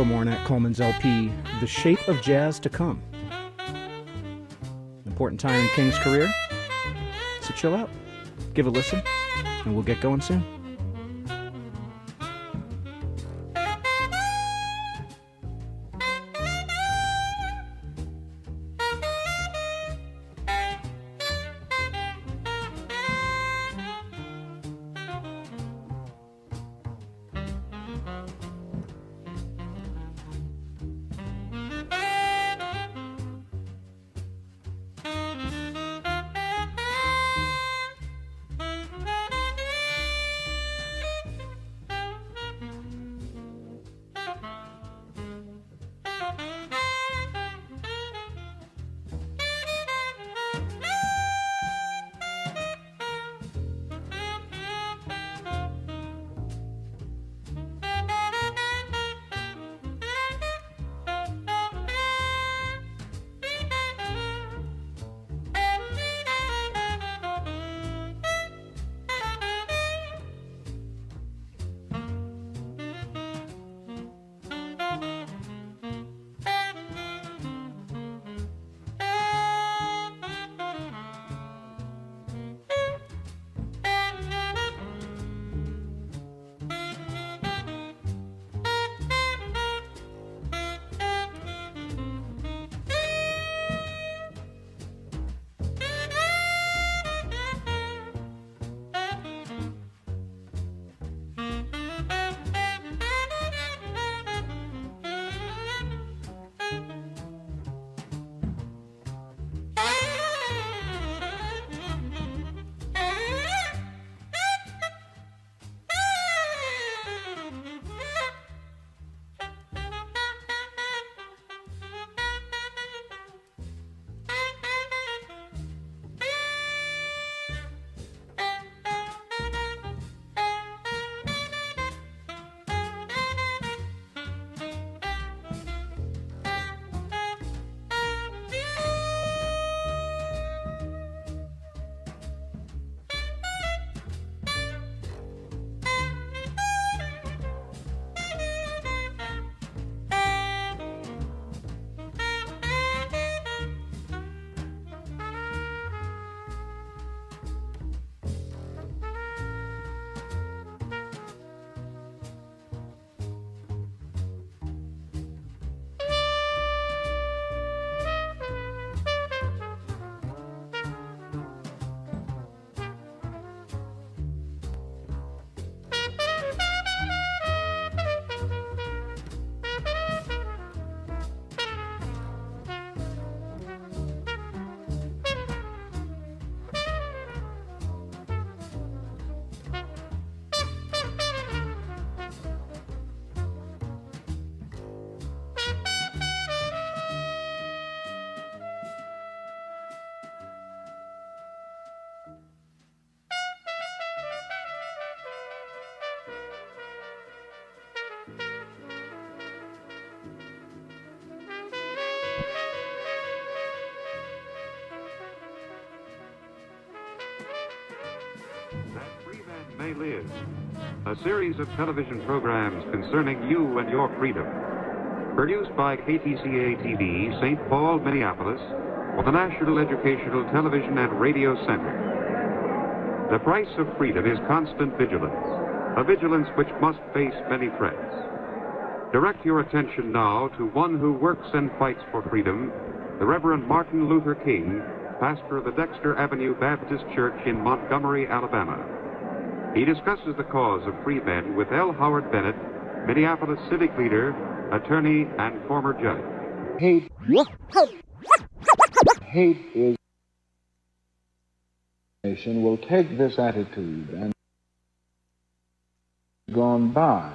from Ornette Coleman's LP, The Shape of Jazz to Come. Important time in King's career, so chill out, give a listen, and we'll get going soon. May Live, a series of television programs concerning you and your freedom. Produced by KTCA-TV, St. Paul, Minneapolis, for the National Educational Television and Radio Center. The price of freedom is constant vigilance, a vigilance which must face many threats. Direct your attention now to one who works and fights for freedom, the Reverend Martin Luther King, pastor of the Dexter Avenue Baptist Church in Montgomery, Alabama. He discusses the cause of free men with L. Howard Bennett, Minneapolis civic leader, attorney, and former judge. Hate is nation will take this attitude and gone by.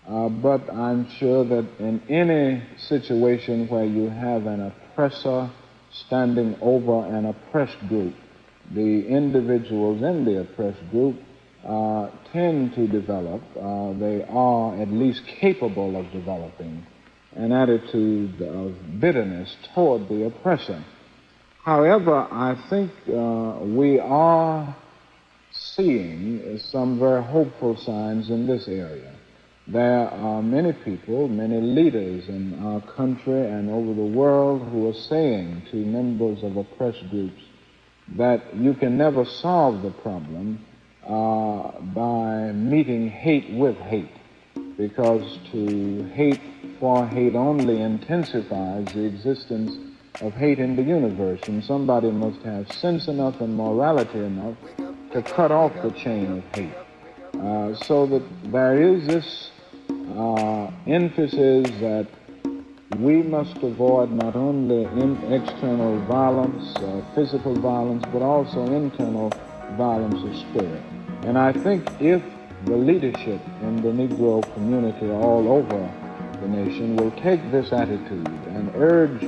But I'm sure that in any situation where you have an oppressor standing over an oppressed group, the individuals in the oppressed group tend to develop, they are at least capable of developing an attitude of bitterness toward the oppressor. However, I think we are seeing some very hopeful signs in this area. There are many people, many leaders in our country and over the world who are saying to members of oppressed groups that you can never solve the problem by meeting hate with hate, because to hate for hate only intensifies the existence of hate in the universe, and somebody must have sense enough and morality enough to cut off the chain of hate. So that there is this emphasis that we must avoid not only external violence, physical violence, but also internal violence of spirit. And I think if the leadership in the Negro community all over the nation will take this attitude and urge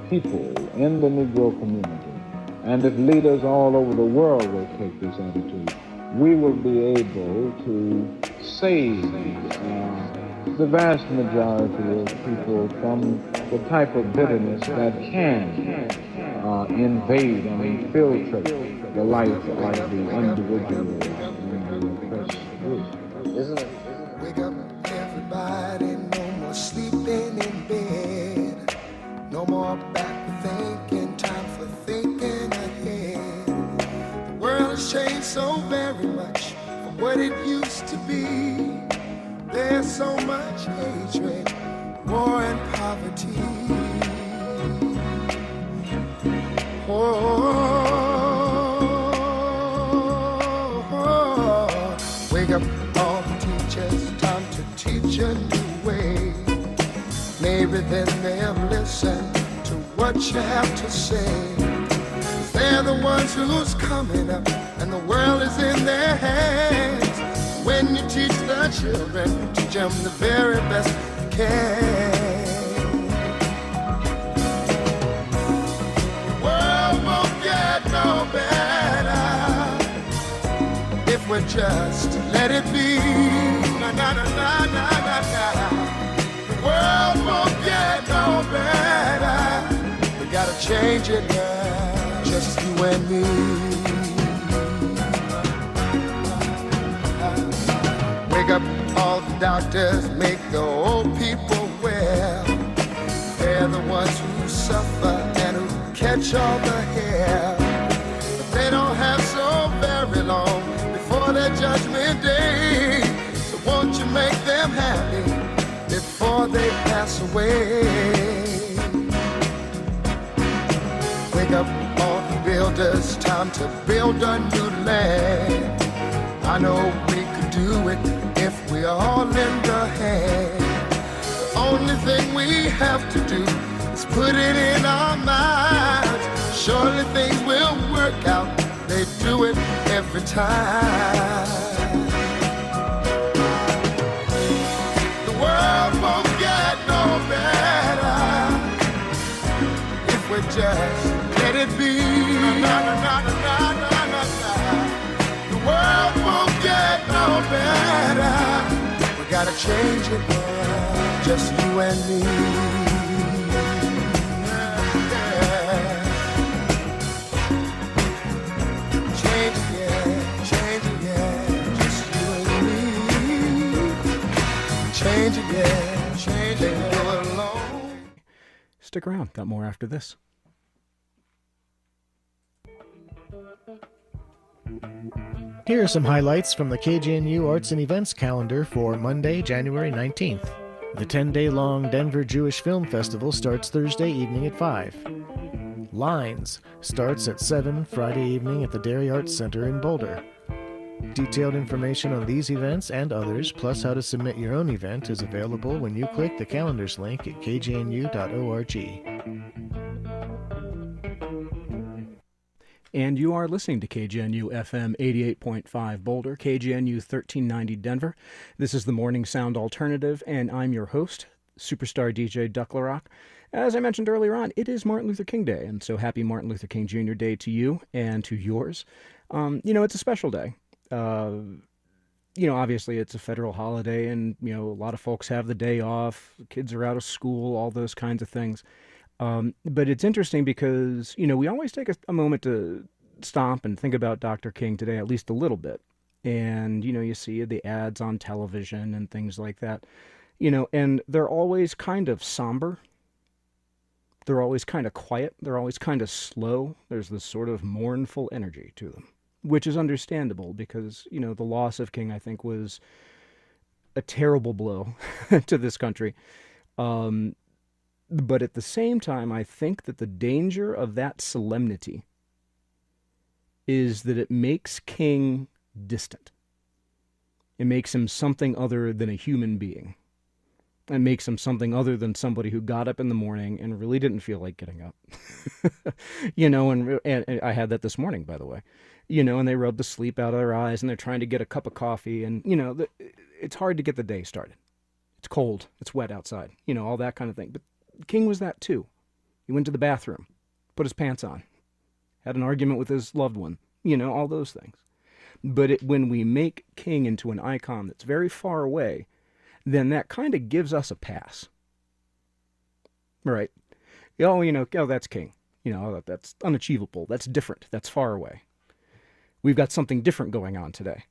people in the Negro community, and if leaders all over the world will take this attitude, we will be able to save the vast majority of people from the type of bitterness that can invade and infiltrate the life of the individuals in the oppressed group. Isn't it? Wake up, everybody, no more sleeping in bed. No more back thinking, time for thinking ahead. The world has changed so very much from what it used to be. There's so much hatred, war and poverty. Wake up all the teachers, time to teach a new way. Maybe then they'll listen to what you have to say. They're the ones who's coming up, and the world is in their hands. When you teach the children, teach them the very best you can. The world won't get no better if we just let it be. Na na na na na na na. The world won't get no better. We gotta change it now, just you and me. Wake up all the doctors, make the old people well. They're the ones who suffer and who catch all the hair. But they don't have so very long before their judgment day. So won't you make them happy before they pass away? Wake up all the builders, time to build a new land. I know we could do it if we all lend a hand. The only thing we have to do is put it in our minds. Surely things will work out. They do it every time. The world won't get no better if we just let it be. Na, na, na, na, na, na, na, na. The world won't get no better. We gotta change it now, just you and me. Yeah. Change it, yeah, just you and me. Change it, yeah, change it, go alone. Stick around, got more after this. Here are some highlights from the KGNU Arts and Events calendar for Monday, January 19th. The 10-day-long Denver Jewish Film Festival starts Thursday evening at 5. Lines starts at 7 Friday evening at the Dairy Arts Center in Boulder. Detailed information on these events and others, plus how to submit your own event, is available when you click the calendars link at kgnu.org. And you are listening to KGNU FM 88.5 Boulder, KGNU 1390 Denver. This is the Morning Sound Alternative, and I'm your host, superstar DJ Duck LaRock. As I mentioned earlier on, it is Martin Luther King Day, and so happy Martin Luther King Jr. Day to you and to yours. It's a special day. Obviously it's a federal holiday, and, a lot of folks have the day off, kids are out of school, all those kinds of things. But it's interesting because, we always take a moment to stop and think about Dr. King today, at least a little bit. And, you see the ads on television and things like that, and they're always kind of somber. They're always kind of quiet. They're always kind of slow. There's this sort of mournful energy to them, which is understandable because, the loss of King, I think, was a terrible blow to this country. But at the same time, I think that the danger of that solemnity is that it makes King distant. It makes him something other than a human being. It makes him something other than somebody who got up in the morning and really didn't feel like getting up. And I had that this morning, by the way. And they rub the sleep out of their eyes and they're trying to get a cup of coffee. And, it's hard to get the day started. It's cold. It's wet outside. All that kind of thing. But King was that too. He went to the bathroom, put his pants on, had an argument with his loved one, all those things. But when we make King into an icon that's very far away, then that kind of gives us a pass. Right? That's King. That's unachievable. That's different. That's far away. We've got something different going on today.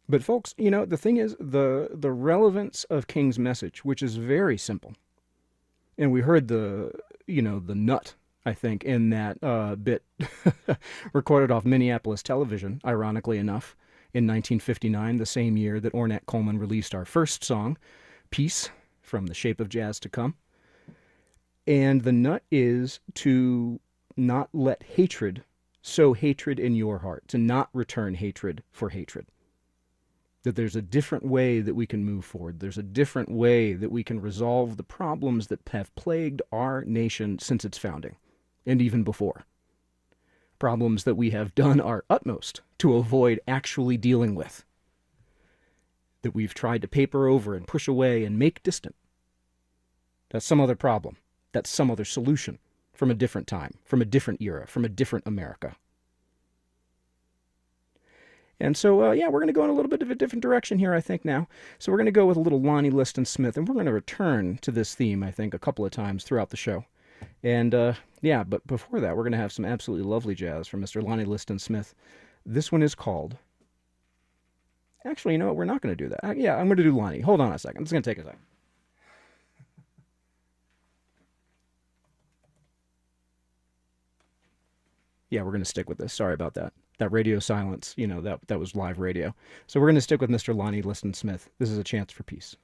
But folks, the thing is, the relevance of King's message, which is very simple, and we heard the nut, I think, in that bit recorded off Minneapolis television, ironically enough, in 1959, the same year that Ornette Coleman released our first song, Peace, from The Shape of Jazz to Come. And the nut is to not let hatred sow hatred in your heart, to not return hatred for hatred. That there's a different way that we can move forward. There's a different way that we can resolve the problems that have plagued our nation since its founding, and even before. Problems that we have done our utmost to avoid actually dealing with. That we've tried to paper over and push away and make distant. That's some other problem. That's some other solution from a different time, from a different era, from a different America. And so, we're going to go in a little bit of a different direction here, I think, now. So we're going to go with a little Lonnie, Liston, Smith, and we're going to return to this theme, I think, a couple of times throughout the show. And, but before that, we're going to have some absolutely lovely jazz from Mr. Lonnie Liston Smith. This one is called... Actually, we're not going to do that. I'm going to do Lonnie. Hold on a second. It's going to take a second. Yeah, we're going to stick with this. Sorry about that. That radio silence, that was live radio. So we're going to stick with Mr. Lonnie Liston Smith. This is A Chance for Peace.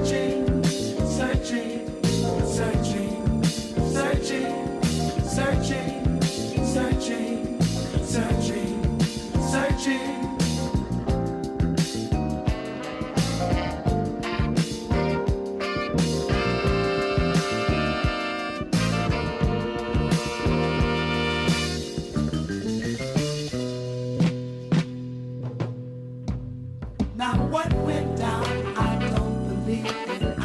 searching, searching, searching, searching, searching, searching, searching, searching. Now what went down, I don't believe it.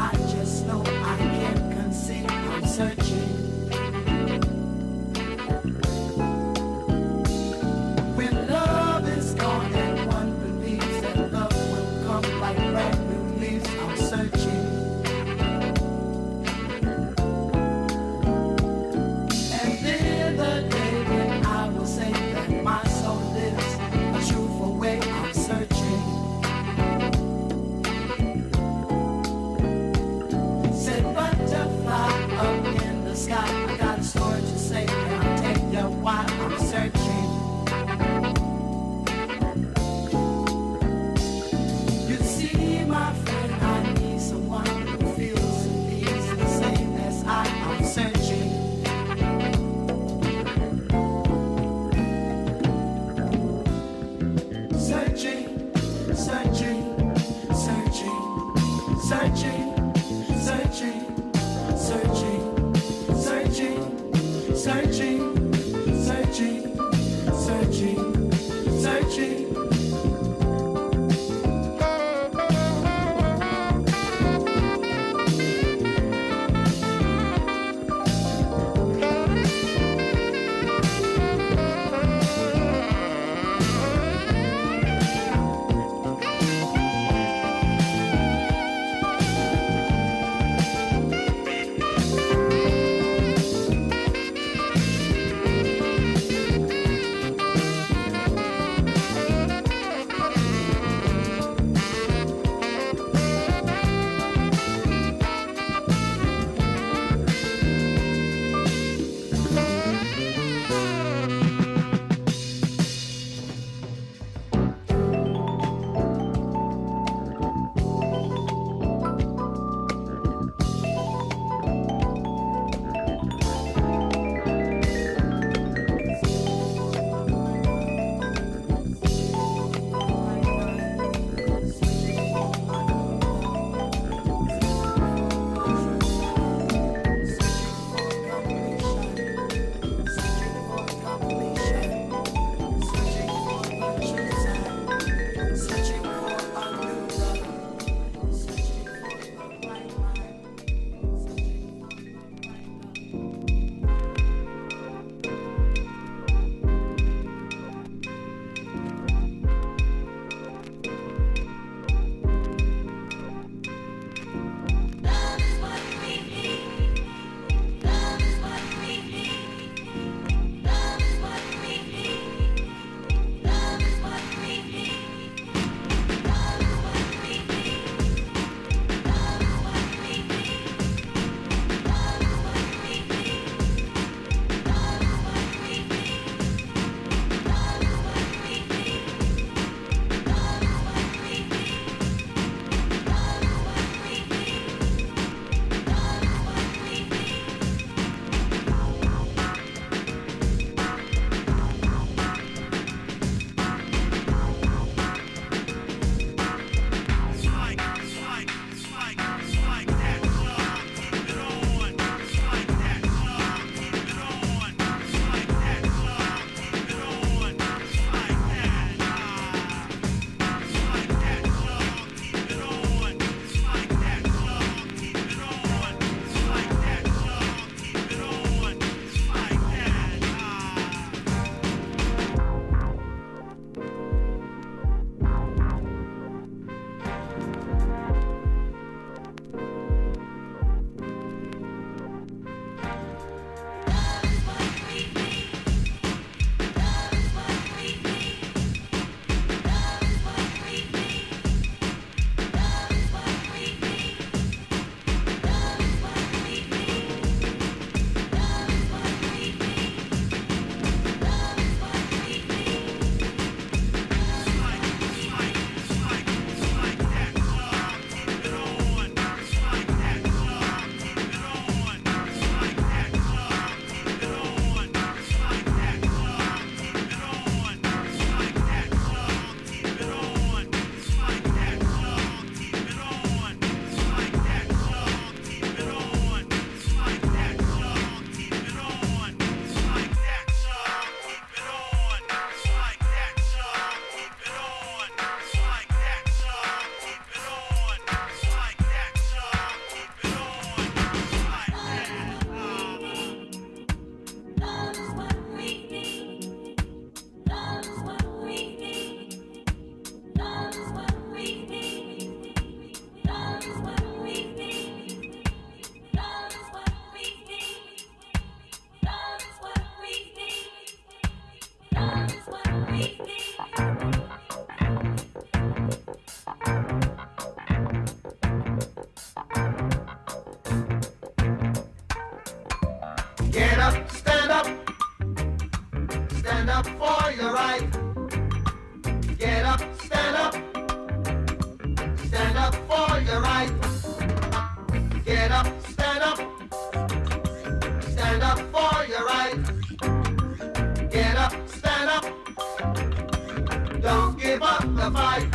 the fight.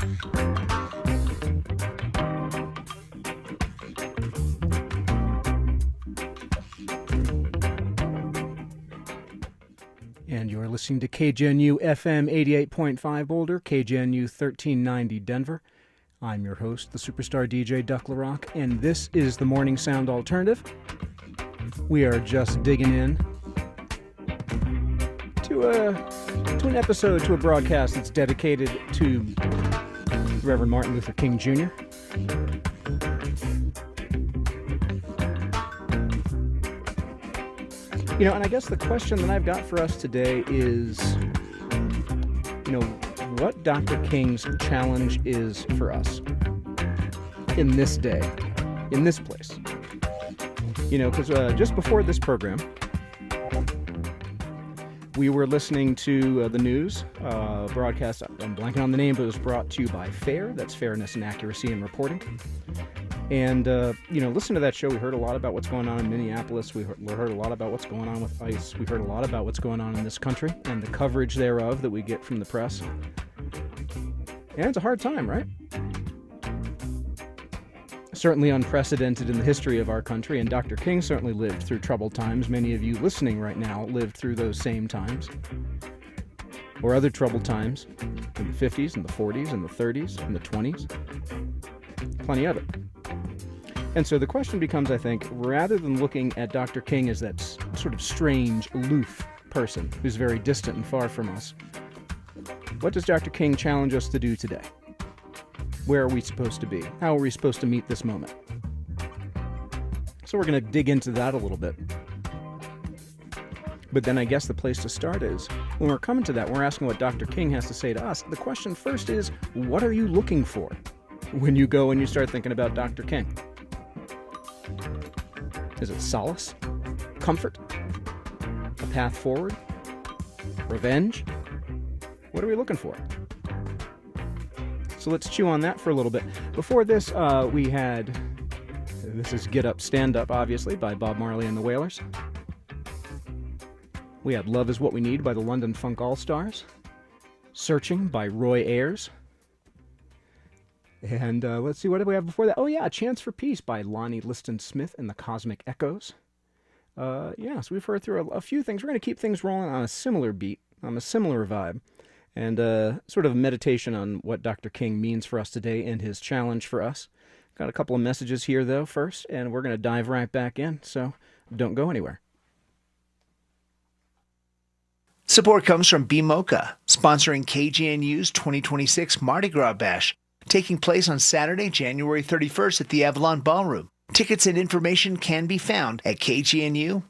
And you're listening to KGNU FM 88.5 Boulder, KGNU 1390 Denver. I'm your host, the superstar DJ Duck LaRock, and this is the Morning Sound Alternative. We are just digging in to an episode, to a broadcast that's dedicated to Reverend Martin Luther King Jr. You know, and I guess the question that I've got for us today is, what Dr. King's challenge is for us in this day, in this place. Because just before this program, we were listening to the news broadcast. I'm blanking on the name, but it was brought to you by FAIR. That's Fairness and Accuracy in Reporting. And, listen to that show. We heard a lot about what's going on in Minneapolis. We heard a lot about what's going on with ICE. We heard a lot about what's going on in this country and the coverage thereof that we get from the press. And it's a hard time, right? Certainly unprecedented in the history of our country, and Dr. King certainly lived through troubled times. Many of you listening right now lived through those same times. Or other troubled times in the 50s and the 40s and the 30s and the 20s. Plenty of it. And so the question becomes, I think, rather than looking at Dr. King as that sort of strange, aloof person who's very distant and far from us, what does Dr. King challenge us to do today? Where are we supposed to be? How are we supposed to meet this moment? So we're going to dig into that a little bit. But then I guess the place to start is, when we're coming to that, we're asking what Dr. King has to say to us. The question first is, what are you looking for when you go and you start thinking about Dr. King? Is it solace? Comfort? A path forward? Revenge? What are we looking for? So let's chew on that for a little bit. Before this, we had, this is Get Up, Stand Up, obviously, by Bob Marley and the Wailers. We had Love Is What We Need by the London Funk Allstars. Searching by Roy Ayers. And let's see, what did we have before that? Oh, yeah, Chance for Peace by Lonnie, Liston, Smith, and the Cosmic Echoes. So we've heard through a few things. We're going to keep things rolling on a similar beat, on a similar vibe, and sort of a meditation on what Dr. King means for us today and his challenge for us. Got a couple of messages here, though, first, and we're going to dive right back in, so don't go anywhere. Support comes from BMocha, sponsoring KGNU's 2026 Mardi Gras Bash, taking place on Saturday, January 31st at the Avalon Ballroom. Tickets and information can be found at kgnu.org.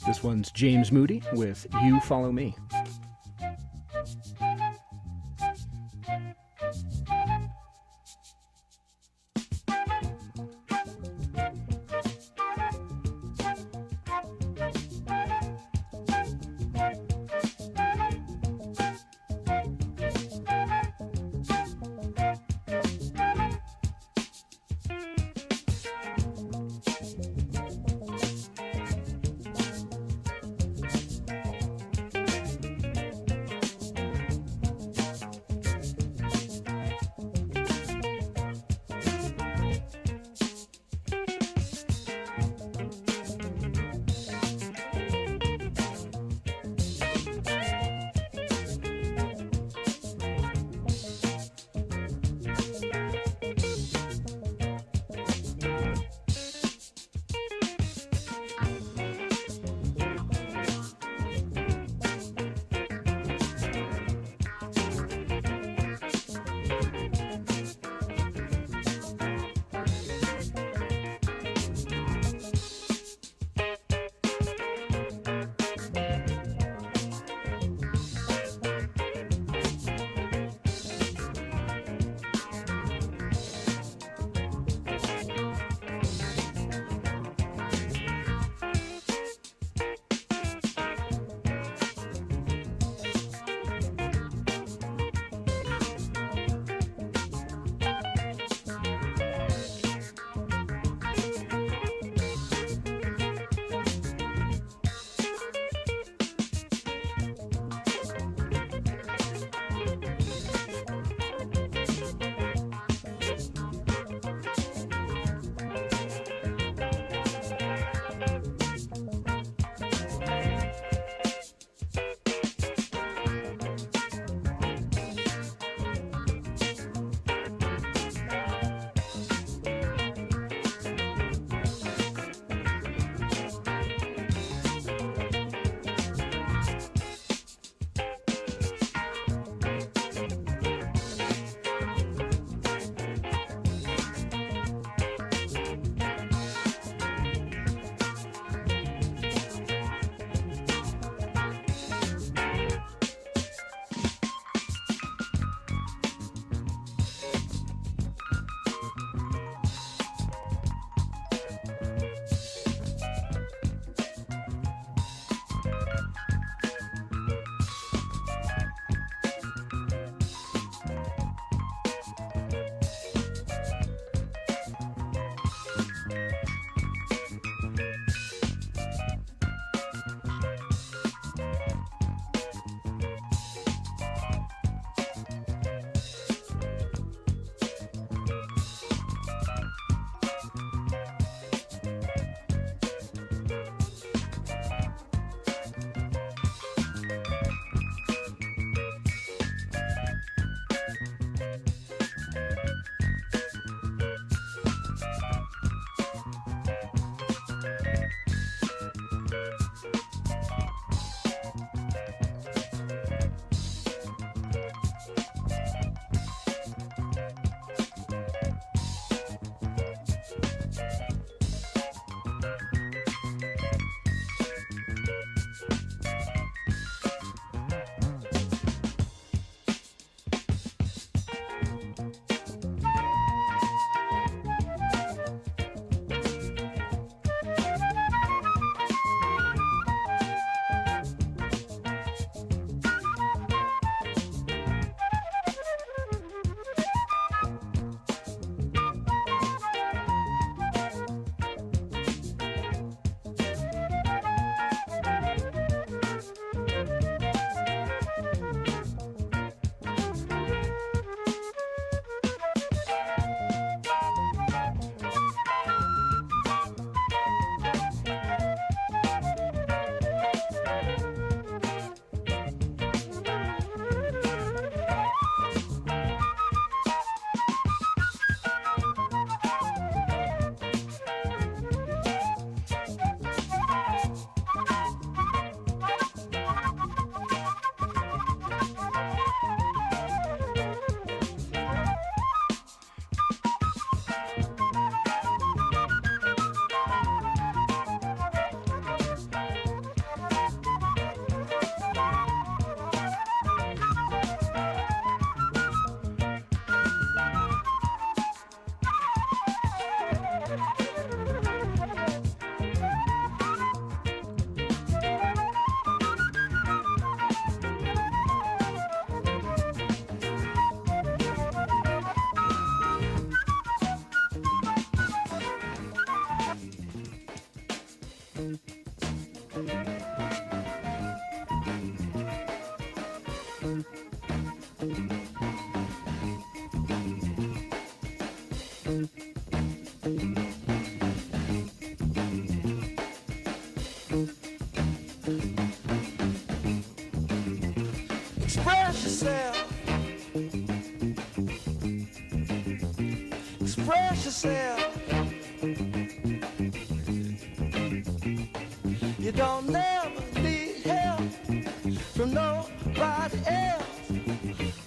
This one's James Moody with You Follow Me. Express yourself. Express yourself. You don't never need help from nobody else.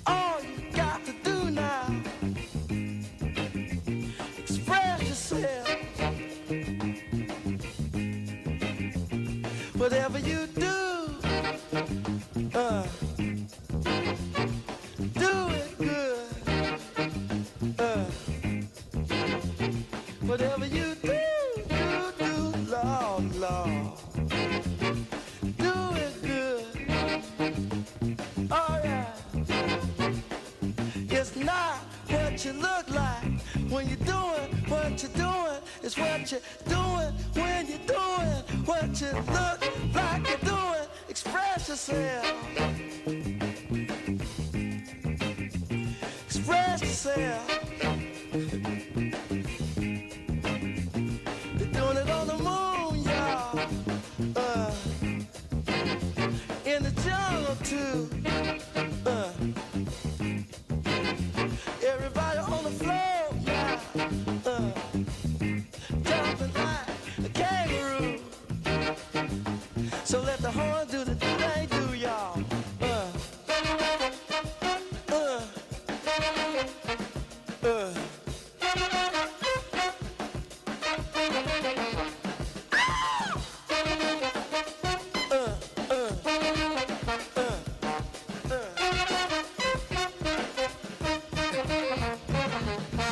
All you got to do now, express yourself. Whatever you do, do it good. Whatever you do, Lord, Lord. Do it good. Oh yeah. It's not what you look like when you're doing what you're doing. It's what you're doing when you're doing what you look like you're doing. Express yourself. Express yourself. They're doing it on the moon, y'all. In the jungle too. Everybody on the floor, yeah. Jumping like a kangaroo. So let the horn do the thing they do, y'all.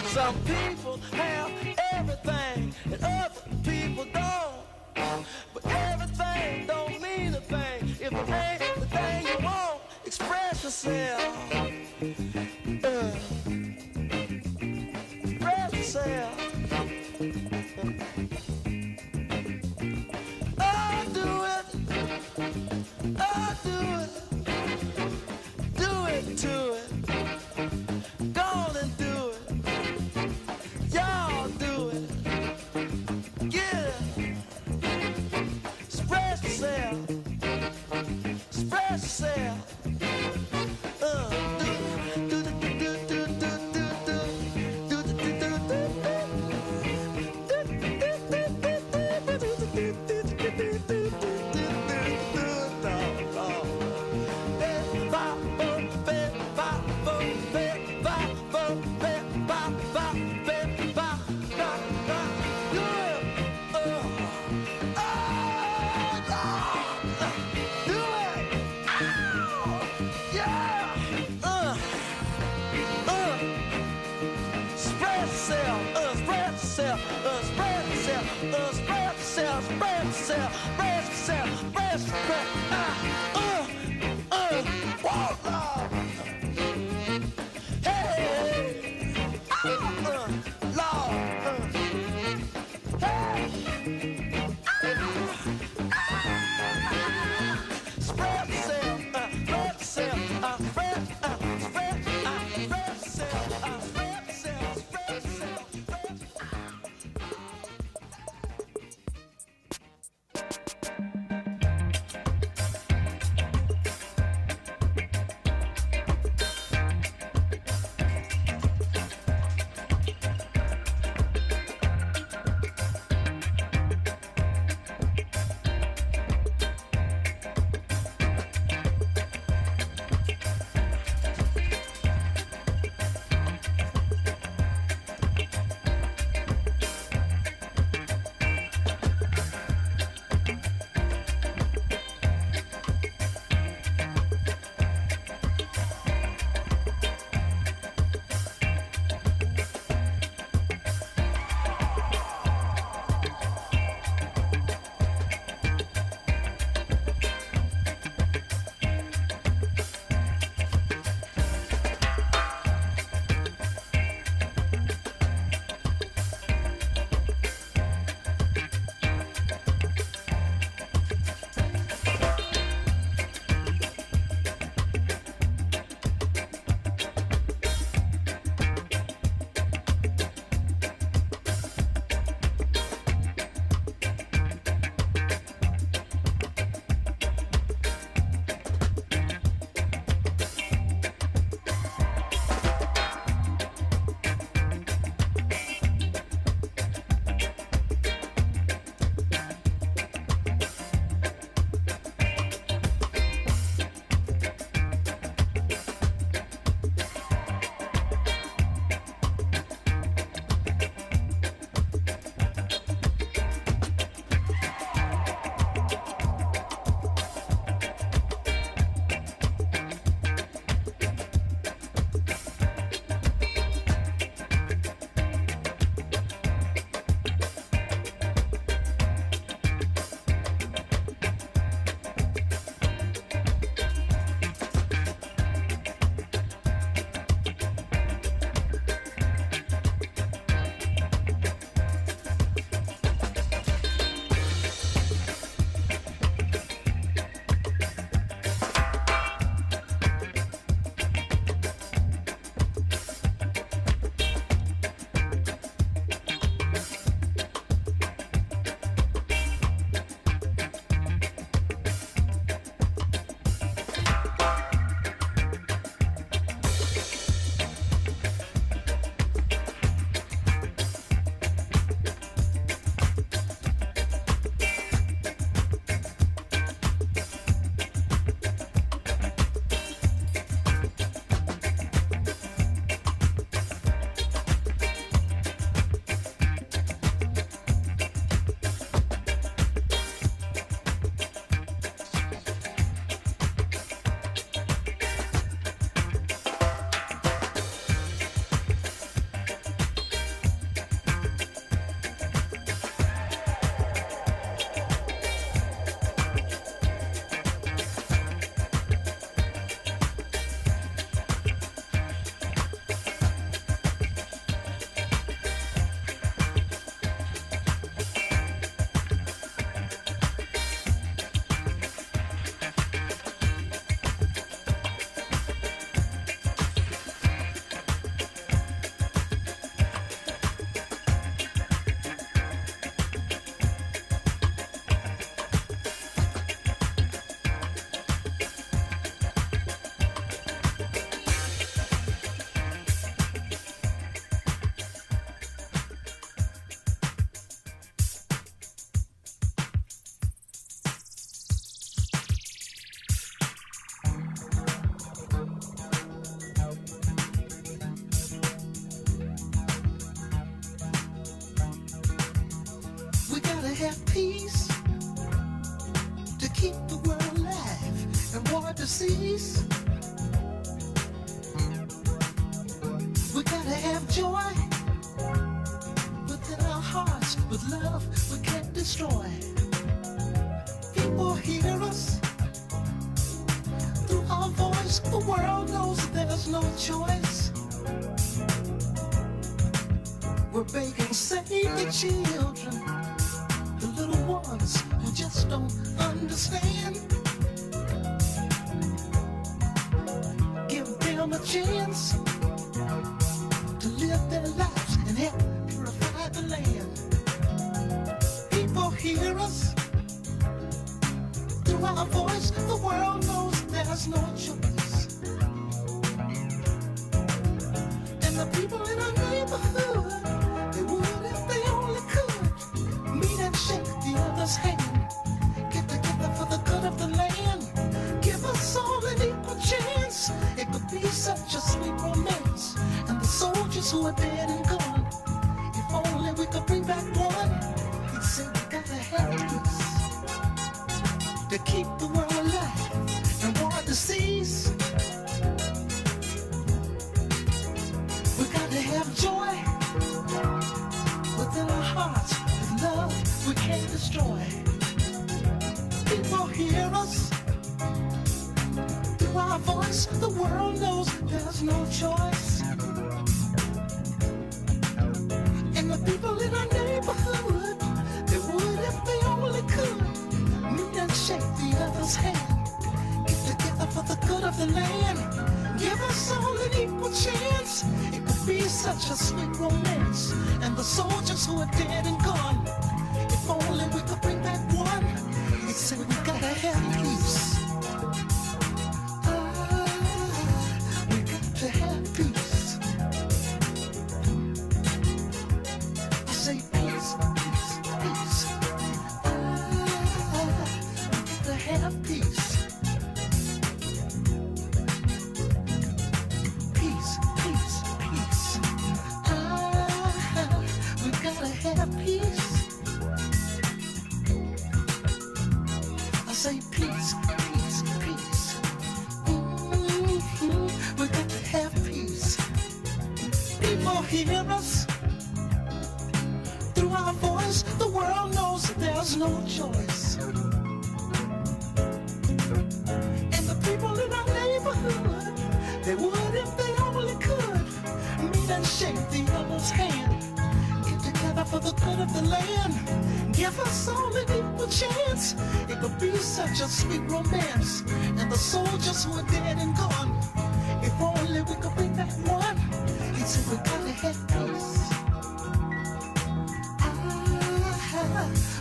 Some people have everything and other people don't. But everything don't mean a thing if it ain't the thing you want. Express yourself. Express yourself. Oh, do it. Oh, do it. Do it to it. Go on and do it. Y'all do it. Get it. Express yourself. Express yourself. have peace to keep the world alive and war disease. We gotta have joy within our hearts. With love we can't destroy. People hear us through our voice. The world knows there's no choice. We're begging, save the children, the little ones who just don't understand. Give them a chance to live their lives and help purify the land. People hear us through our voice. The world knows there's no choice. And the people in our neighborhood, they would if they only could meet and shake the other's hand. Get together for the good of the land. Give us all an equal chance. It could be such a sweet romance. And the soldiers who are dead and gone, if only we could bring back one. He'd say we gotta have peace to keep the world alive and war disease. We gotta have joy within our hearts. With love we can't destroy. People hear us through our voice. The world knows there's no choice. And the people in our neighborhood, they would if they only could meet and shake the other's hand. Get together for the good of the land. Give us all an equal chance. It could be such a sweet romance. And the soldiers who are dead and gone, if only we could bring back one. He'd say we gotta have peace. We got to have peace. I say peace, peace, peace. We got to have peace. Peace, peace, peace. We gotta have peace. I say peace, peace, peace. We got to have peace. People hear us through our voice. The world knows that there's no choice. And the people in our neighborhood, they would if they only could meet and shake the other's hand. Get together for the good of the land. Give us all an equal chance. It could be such a sweet romance. And the soldiers who are dead and gone, if only we could bring back one. He said we gotta have peace.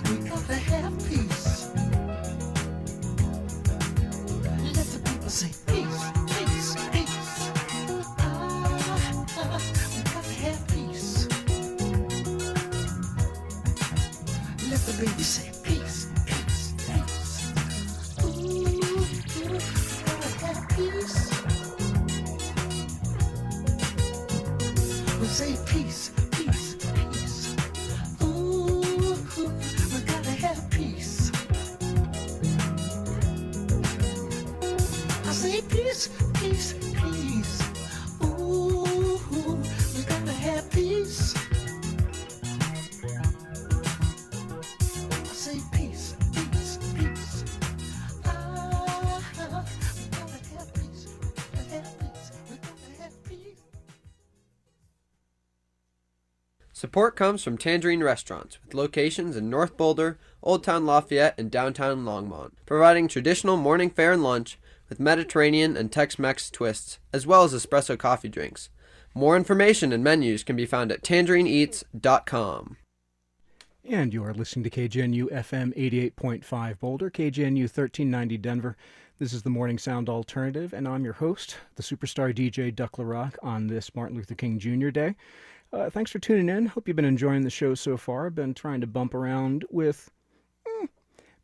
We gotta have peace. Let the people say peace, peace, peace. We gotta have peace. Let the baby say peace, peace, peace. Ooh, we gotta have peace. We say peace, peace, peace. Ooh, we gotta have peace. I say peace, peace, peace. Ooh, we gotta have peace. I say peace, peace, peace. We gotta have peace. We gotta have peace. We gotta have peace. Support comes from Tangerine Restaurants, with locations in North Boulder, Old Town Lafayette, and downtown Longmont, providing traditional morning fare and lunch with Mediterranean and Tex-Mex twists, as well as espresso coffee drinks. More information and menus can be found at tangerineeats.com. And you are listening to KGNU FM 88.5 Boulder, KGNU 1390 Denver. This is the Morning Sound Alternative, and I'm your host, the superstar DJ Duck LaRock, on this Martin Luther King Jr. Day. Thanks for tuning in. Hope you've been enjoying the show so far. I've been trying to bump around with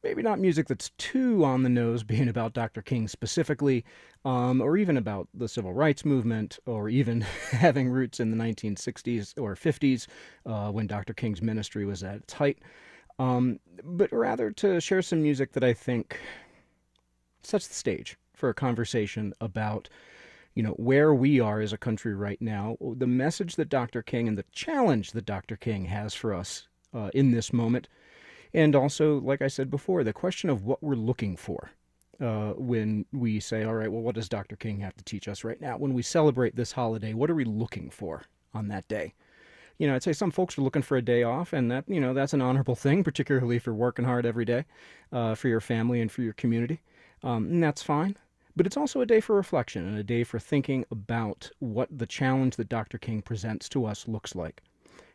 maybe not music that's too on the nose, being about Dr. King specifically, or even about the civil rights movement, or even having roots in the 1960s or 50s when Dr. King's ministry was at its height. but rather to share some music that I think sets the stage for a conversation about, where we are as a country right now, the message that Dr. King and the challenge that Dr. King has for us in this moment, and also, like I said before, the question of what we're looking for when we say, all right, well, what does Dr. King have to teach us right now? When we celebrate this holiday, what are we looking for on that day? I'd say some folks are looking for a day off, and that, that's an honorable thing, particularly if you're working hard every day for your family and for your community. And that's fine. But it's also a day for reflection and a day for thinking about what the challenge that Dr. King presents to us looks like.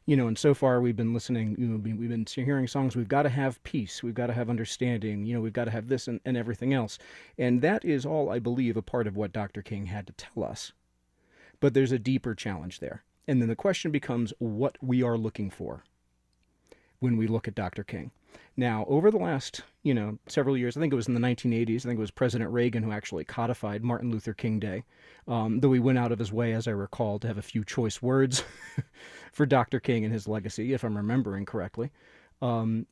And so far we've been listening, we've been hearing songs, we've got to have peace, we've got to have understanding, we've got to have this and everything else. And that is all, I believe, a part of what Dr. King had to tell us. But there's a deeper challenge there. And then the question becomes what we are looking for when we look at Dr. King. Now, over the last, several years, I think it was in the 1980s, I think it was President Reagan who actually codified Martin Luther King Day, though he went out of his way, as I recall, to have a few choice words for Dr. King and his legacy, if I'm remembering correctly. And,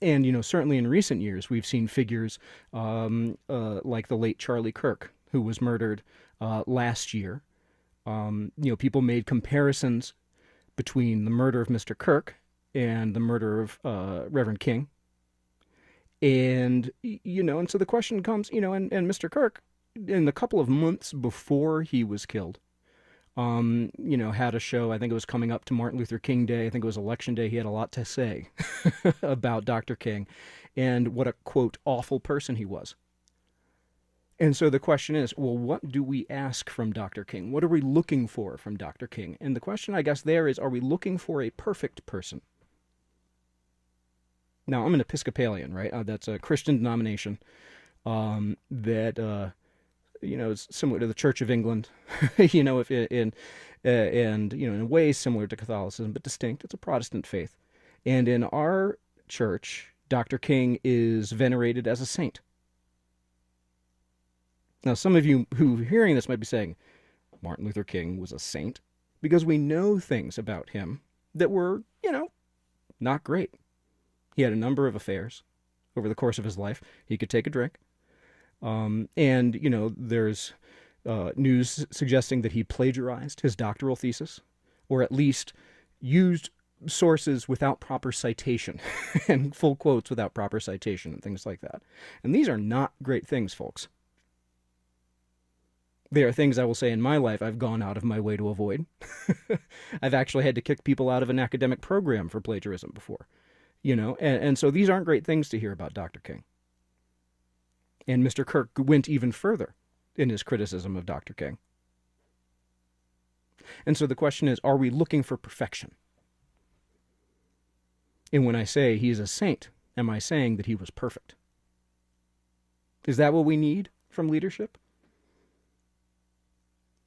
certainly in recent years, we've seen figures like the late Charlie Kirk, who was murdered last year. People made comparisons between the murder of Mr. Kirk and the murder of Reverend King. And, and so the question comes, and Mr. Kirk, in the couple of months before he was killed, had a show, I think it was coming up to Martin Luther King Day, I think it was Election Day, he had a lot to say about Dr. King and what a, quote, awful person he was. And so the question is, well, what do we ask from Dr. King? What are we looking for from Dr. King? And the question, I guess, there is, are we looking for a perfect person? Now, I'm an Episcopalian, right? That's a Christian denomination that, is similar to the Church of England, if in a way similar to Catholicism, but distinct. It's a Protestant faith. And in our church, Dr. King is venerated as a saint. Now, some of you who are hearing this might be saying, Martin Luther King was a saint, because we know things about him that were, not great. He had a number of affairs over the course of his life. He could take a drink. There's news suggesting that he plagiarized his doctoral thesis, or at least used sources without proper citation, and full quotes without proper citation, and things like that. And these are not great things, folks. They are things, I will say, in my life I've gone out of my way to avoid. I've actually had to kick people out of an academic program for plagiarism before. And so these aren't great things to hear about Dr. King. And Mr. Kirk went even further in his criticism of Dr. King. And so the question is, are we looking for perfection? And when I say he's a saint, am I saying that he was perfect? Is that what we need from leadership?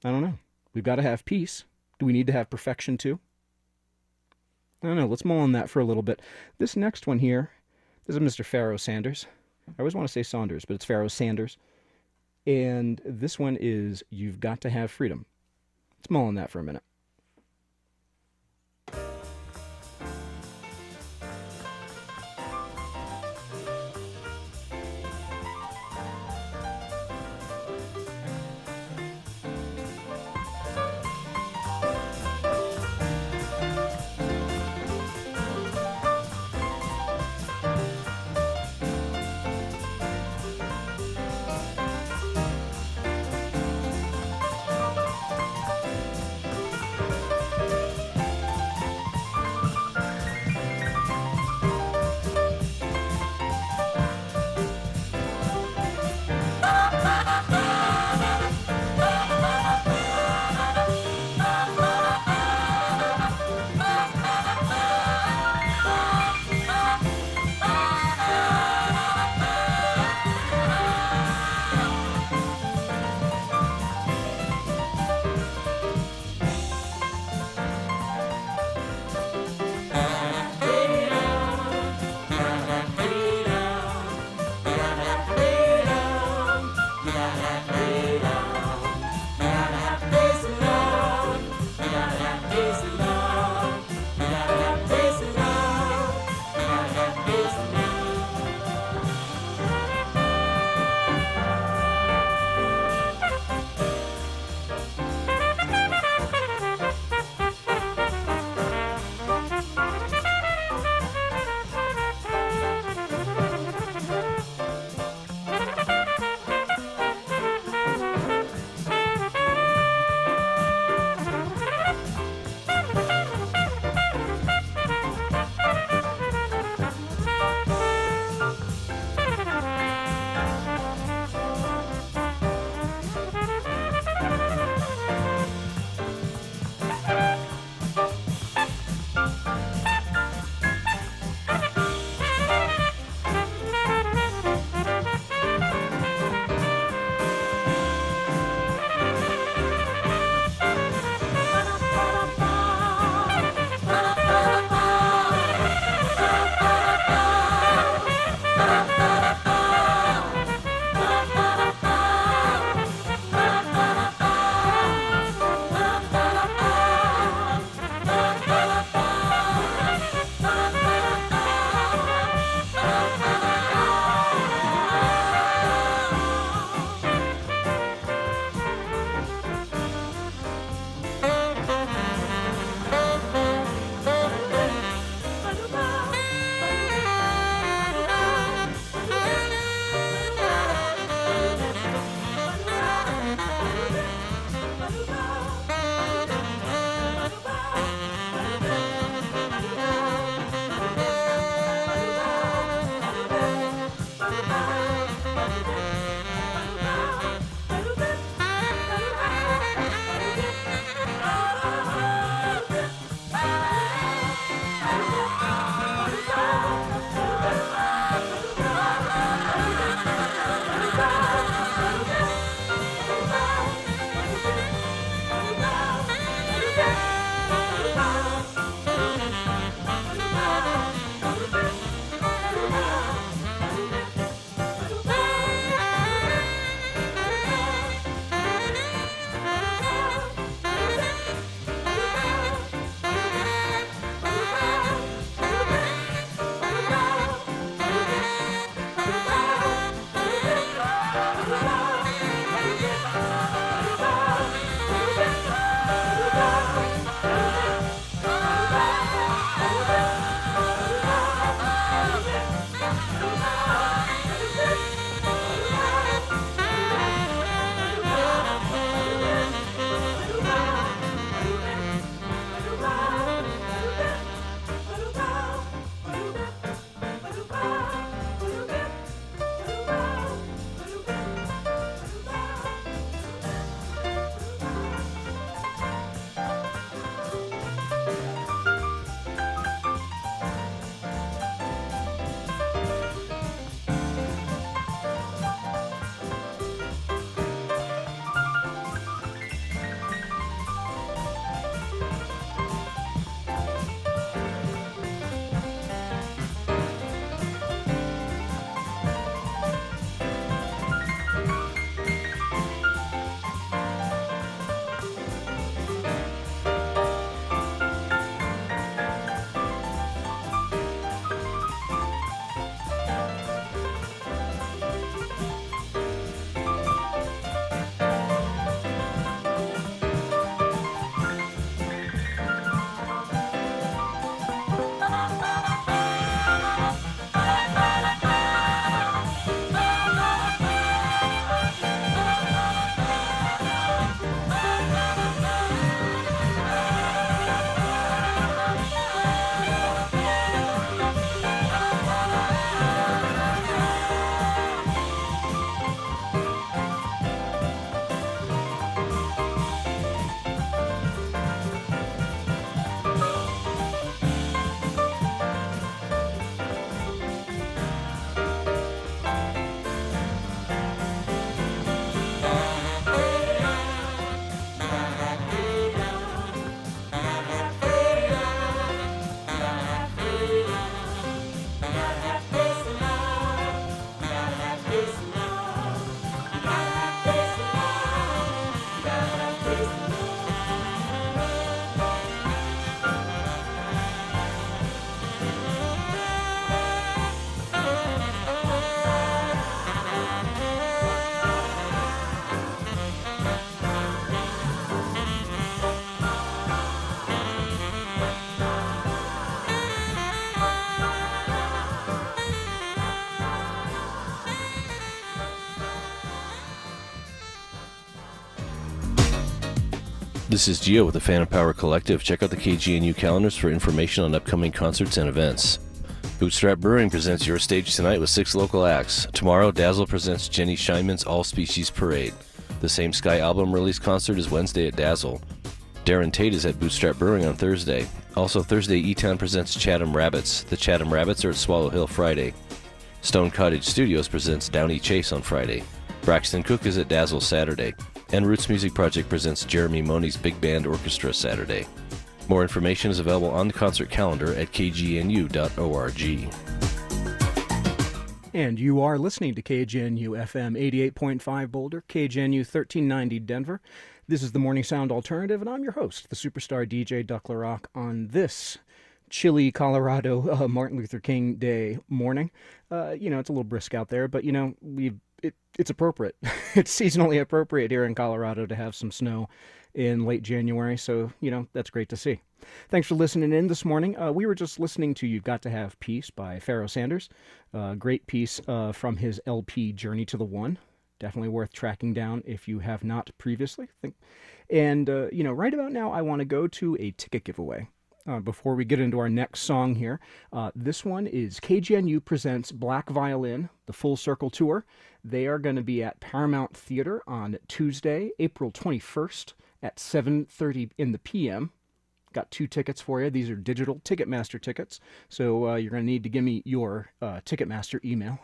I don't know. We've got to have peace. Do we need to have perfection too? I don't know. Let's mull on that for a little bit. This next one here, this is Mr. Pharoah Sanders. I always want to say Saunders, but it's Pharoah Sanders. And this one is You've Got to Have Freedom. Let's mull on that for a minute. This is Gio with the Phantom Power Collective. Check out the KGNU calendars for information on upcoming concerts and events. Bootstrap Brewing presents Your Stage tonight with 6 local acts. Tomorrow, Dazzle presents Jenny Scheinman's All Species Parade. The Same Sky album release concert is Wednesday at Dazzle. Darren Tate is at Bootstrap Brewing on Thursday. Also Thursday, E-Town presents Chatham Rabbits. The Chatham Rabbits are at Swallow Hill Friday. Stone Cottage Studios presents Downey Chase on Friday. Braxton Cook is at Dazzle Saturday. And Roots Music Project presents Jeremy Money's Big Band Orchestra Saturday. More information is available on the concert calendar at kgnu.org. And you are listening to KGNU FM 88.5 Boulder, KGNU 1390 Denver. This is the Morning Sound Alternative, and I'm your host, the superstar DJ Duck LaRock, on this chilly Colorado Martin Luther King Day morning. It's a little brisk out there, but, it's appropriate. It's seasonally appropriate here in Colorado to have some snow in late January, so, that's great to see. Thanks for listening in this morning. We were just listening to You've Got to Have Peace by Pharoah Sanders. Great piece from his LP Journey to the One. Definitely worth tracking down if you have not previously. And, right about now, I want to go to a ticket giveaway. Before we get into our next song here, this one is KGNU Presents Black Violin, the Full Circle Tour. They are going to be at Paramount Theater on Tuesday, April 21st at 7:30 in the p.m. Got 2 tickets for you. These are digital Ticketmaster tickets, so you're going to need to give me your Ticketmaster email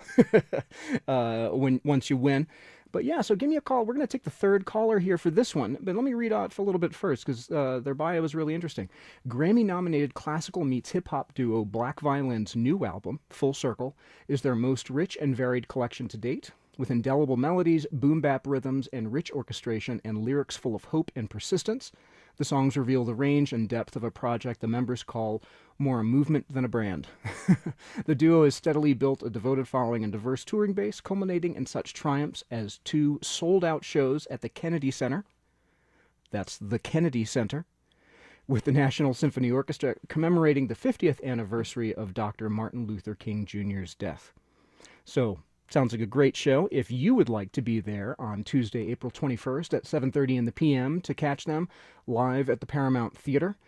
once you win. But yeah, so give me a call. We're going to take the third caller here for this one. But let me read off a little bit first, because their bio is really interesting. Grammy-nominated classical meets hip-hop duo Black Violin's new album, Full Circle, is their most rich and varied collection to date, with indelible melodies, boom-bap rhythms, and rich orchestration, and lyrics full of hope and persistence. The songs reveal the range and depth of a project the members call more a movement than a brand. The duo has steadily built a devoted following and diverse touring base, culminating in such triumphs as 2 sold-out shows at the Kennedy Center. That's the Kennedy Center, with the National Symphony Orchestra commemorating the 50th anniversary of Dr. Martin Luther King Jr.'s death. So, sounds like a great show. If you would like to be there on Tuesday, April 21st at 7:30 in the p.m. to catch them live at the Paramount Theater,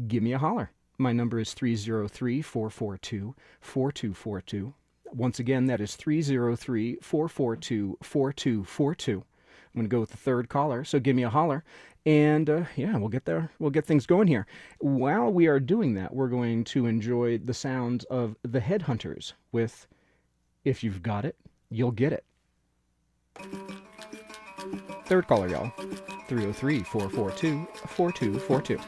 give me a holler. My number is 303-442-4242. Once again, that is 303-442-4242. I'm going to go with the third caller, so give me a holler. And, we'll get there. We'll get things going here. While we are doing that, we're going to enjoy the sounds of the Headhunters with If You've Got It, You'll Get It. Third caller, y'all. 303-442-4242.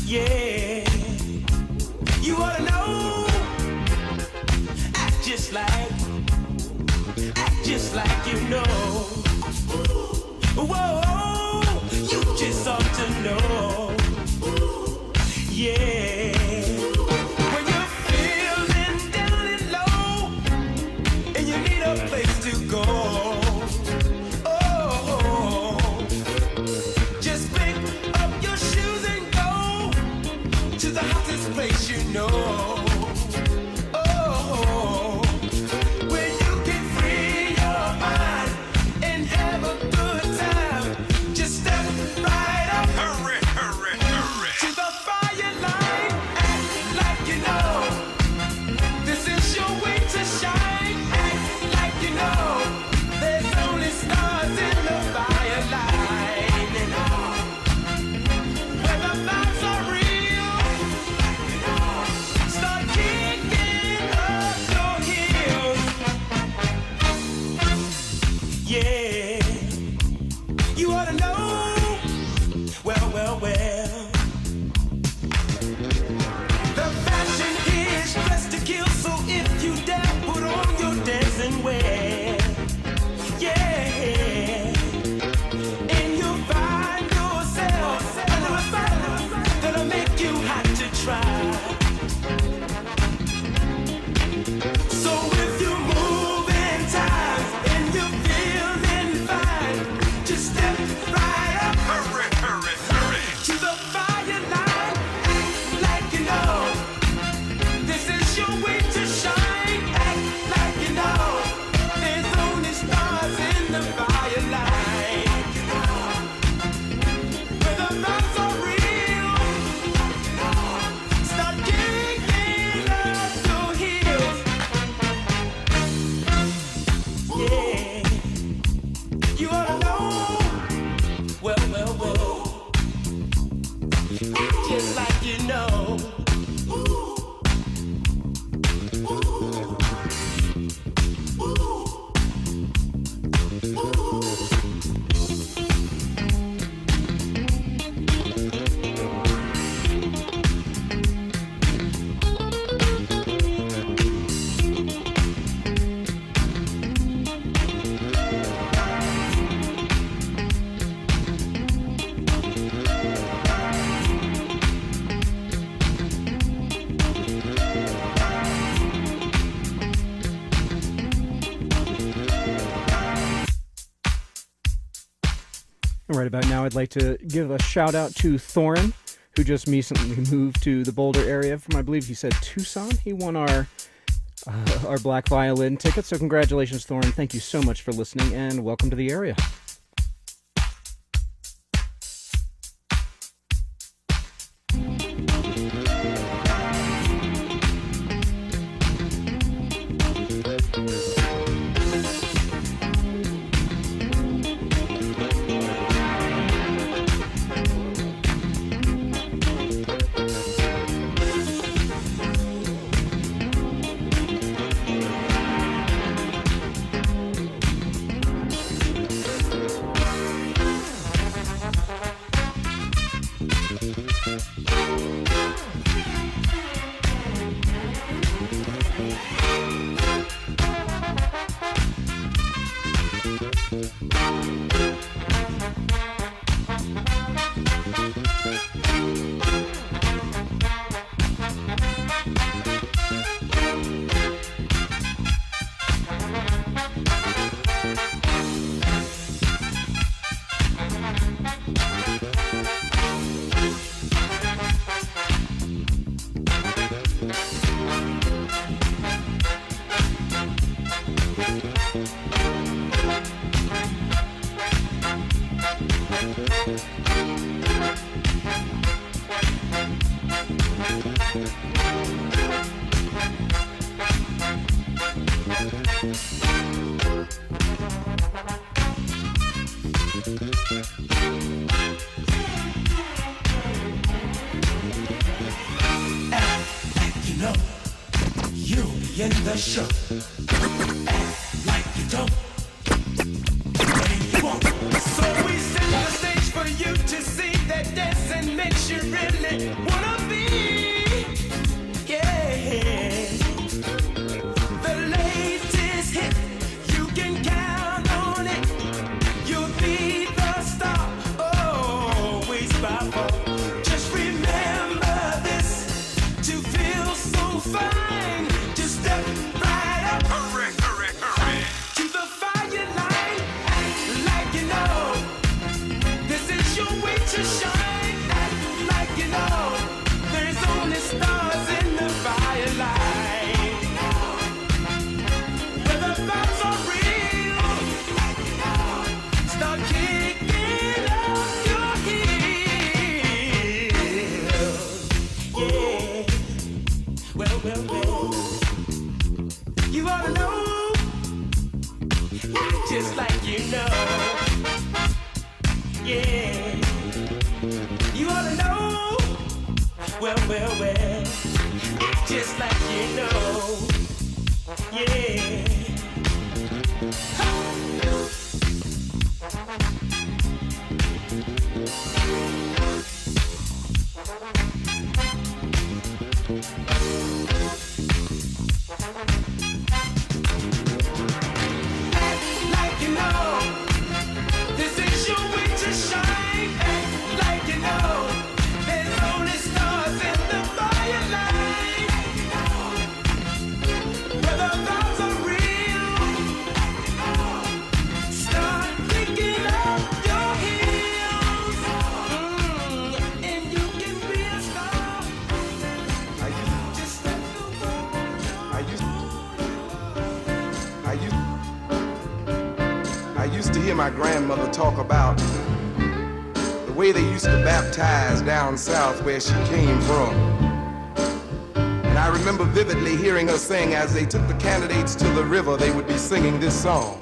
Yeah, you ought to know. Act just like you know. Whoa, you just ought to know. Yeah, when you're feeling down and low, and you need a place to go. Place you know, oh, where you can free your mind and have a good time. Just step right up, hurry, to the fire line. Act like you know this is your way to shine. Act like you know there's only stars in the fire line. And where the vibes are real. Yeah, you ought to know. Well. The fashion is dressed to kill, so if you dare, put on your dancing wear. Yeah, and you'll find yourself under a spell that'll make you hot to try. So if you move in time and you just step right up, hurry, to the fire line. Act like you know this is your way to shine. Act like you know there's only stars in the fire line. Where the vibes are real, start kicking up your heels. Yeah, you ought to know. Well. Act just like you know. Right about now, I'd like to give a shout out to Thorin, who just recently moved to the Boulder area from, I believe he said, Tucson. He won our Black Violin ticket, so congratulations, Thorin. Thank you so much for listening, and welcome to the area. In the show, act like you don't, and you won't. So we set the stage for you to see that dancing makes you really wanna be. Yeah, the latest hit, you can count on it. You'll be the star, always by far. Just remember this, to feel so fine. Step right up, to the fire line, act like you know. This is your way to shine, act like you know. There's only stars in the fire line. Where the vibes are real, start kicking up your heels. Yeah, well. You ought to know, act just like you know. Yeah, you ought to know, well, act just like you know. Yeah. My grandmother talk about the way they used to baptize down south where she came from. And I remember vividly hearing her sing as they took the candidates to the river, they would be singing this song.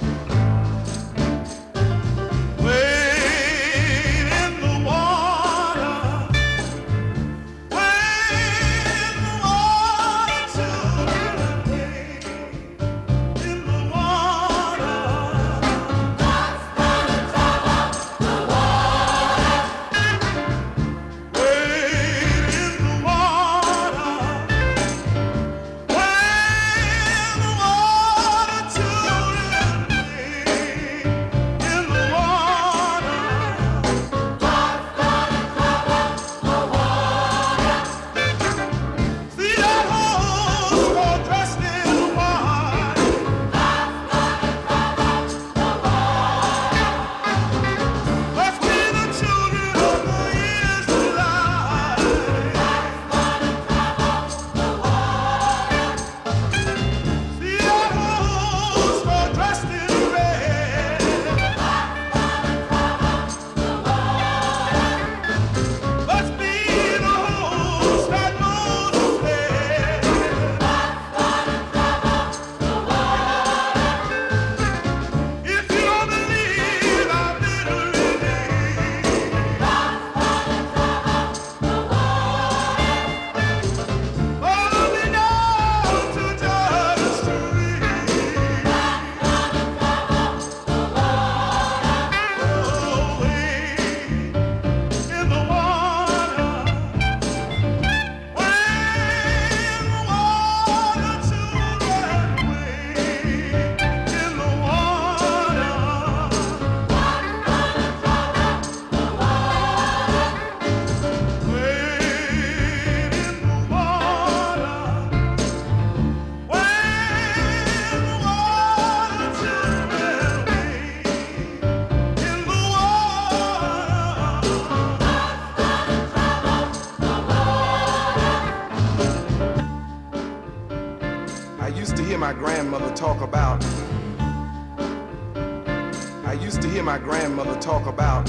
my grandmother talk about. I used to hear my grandmother talk about.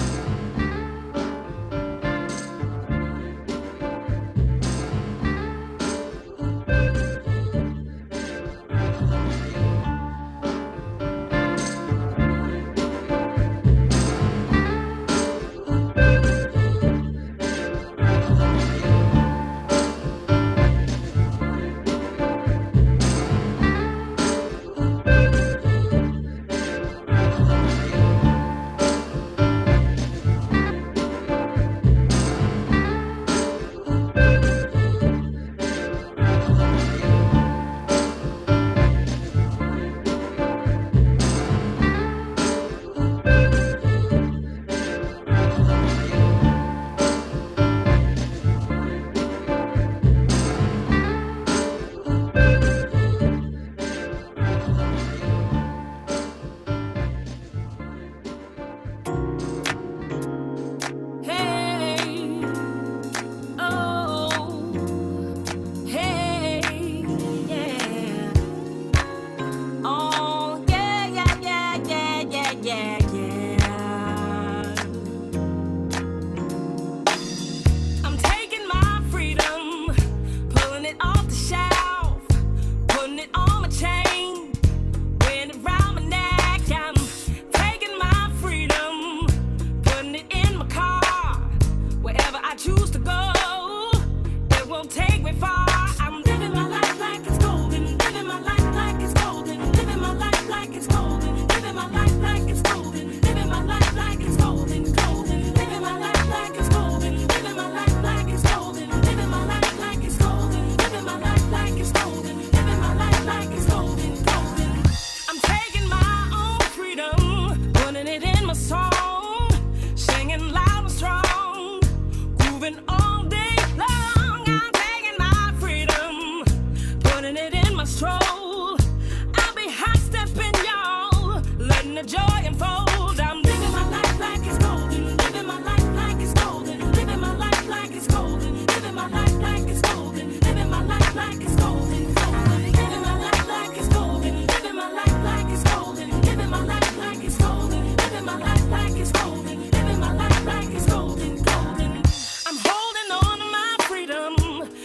the joy unfold. I'm living my life like it's golden, living my life like it's golden, living my life like it's golden, living my life like it's golden, living my life like it's golden, golden, living my life like it's golden, living my life like it's golden, living my life like it's golden, living my life like it's golden, living my life like it's golden, golden. I'm holding on to my freedom,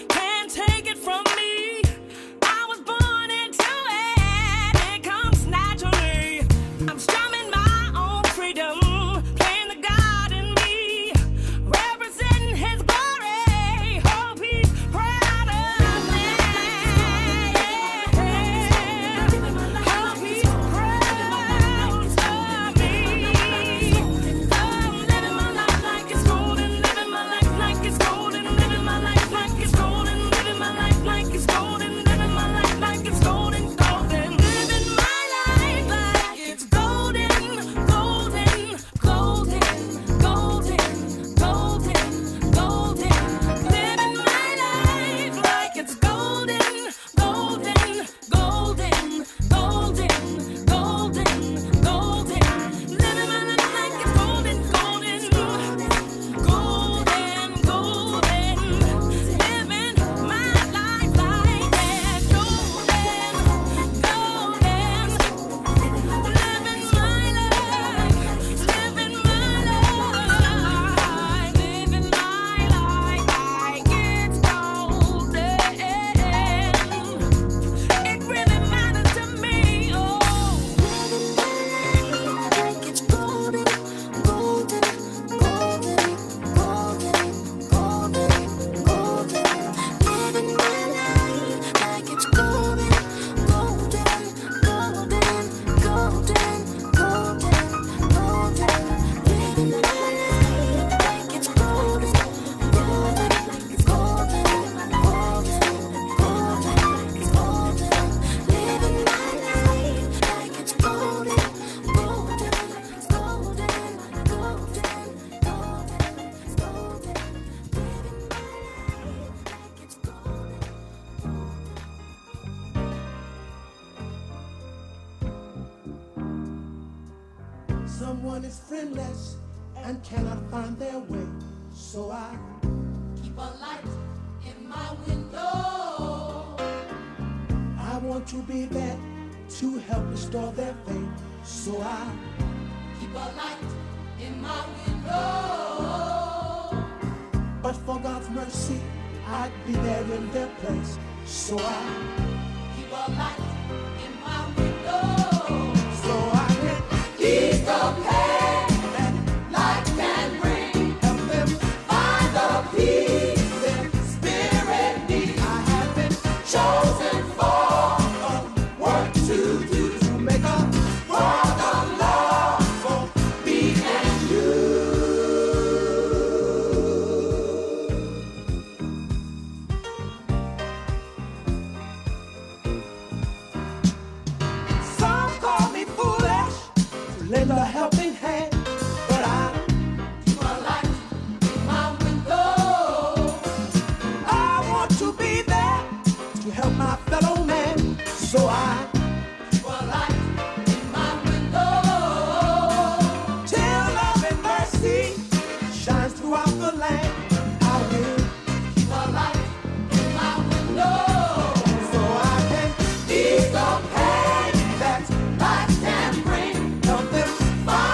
can't take it from me. I was born into it, it comes naturally. I'm strumming my own freedom, playing the God in me, representing His glory. Hope He's proud of me. Hope He's proud of me. I'm living my life like it's golden, living my life like it's golden, living my life like it's golden, living my life like it's golden, living my life like it's golden, golden, living my life like it's golden, golden, golden, golden, golden, golden, living my life like it's golden, golden, golden, golden, golden, golden, living my life like it's golden, golden, golden, golden, living my life like that, golden, golden, living my life, living my life, living my life like it's golden. It really matters to me, oh. Living my life like it's golden, golden, golden, golden, golden, golden. Living my life like it's golden, golden, golden, golden, golden, golden. Living my life like it's golden, golden, golden, golden, golden, golden. Living my life like it's golden, golden, golden, golden, golden, golden. Living my life like it's golden. Someone is friendless and cannot find their way, so I Keep a light in my window. I want to be there to help restore their faith, so I Keep a light in my window. but for God's mercy I'd be there in their place, so I Keep a light in my window. so I can Ease the pain that light can bring. help them. Find the peace their spirit needs. I have been Chosen for work to do. to make a For the love for me and you. Some call me foolish to lend a helping hand, but I Keep a light in my window. want to be there to help my fellow man, so I Keep a light in my window. till love and mercy shines throughout the land. I will, Keep a light in my window. so I can Ease the pain that light can bring. help them. Find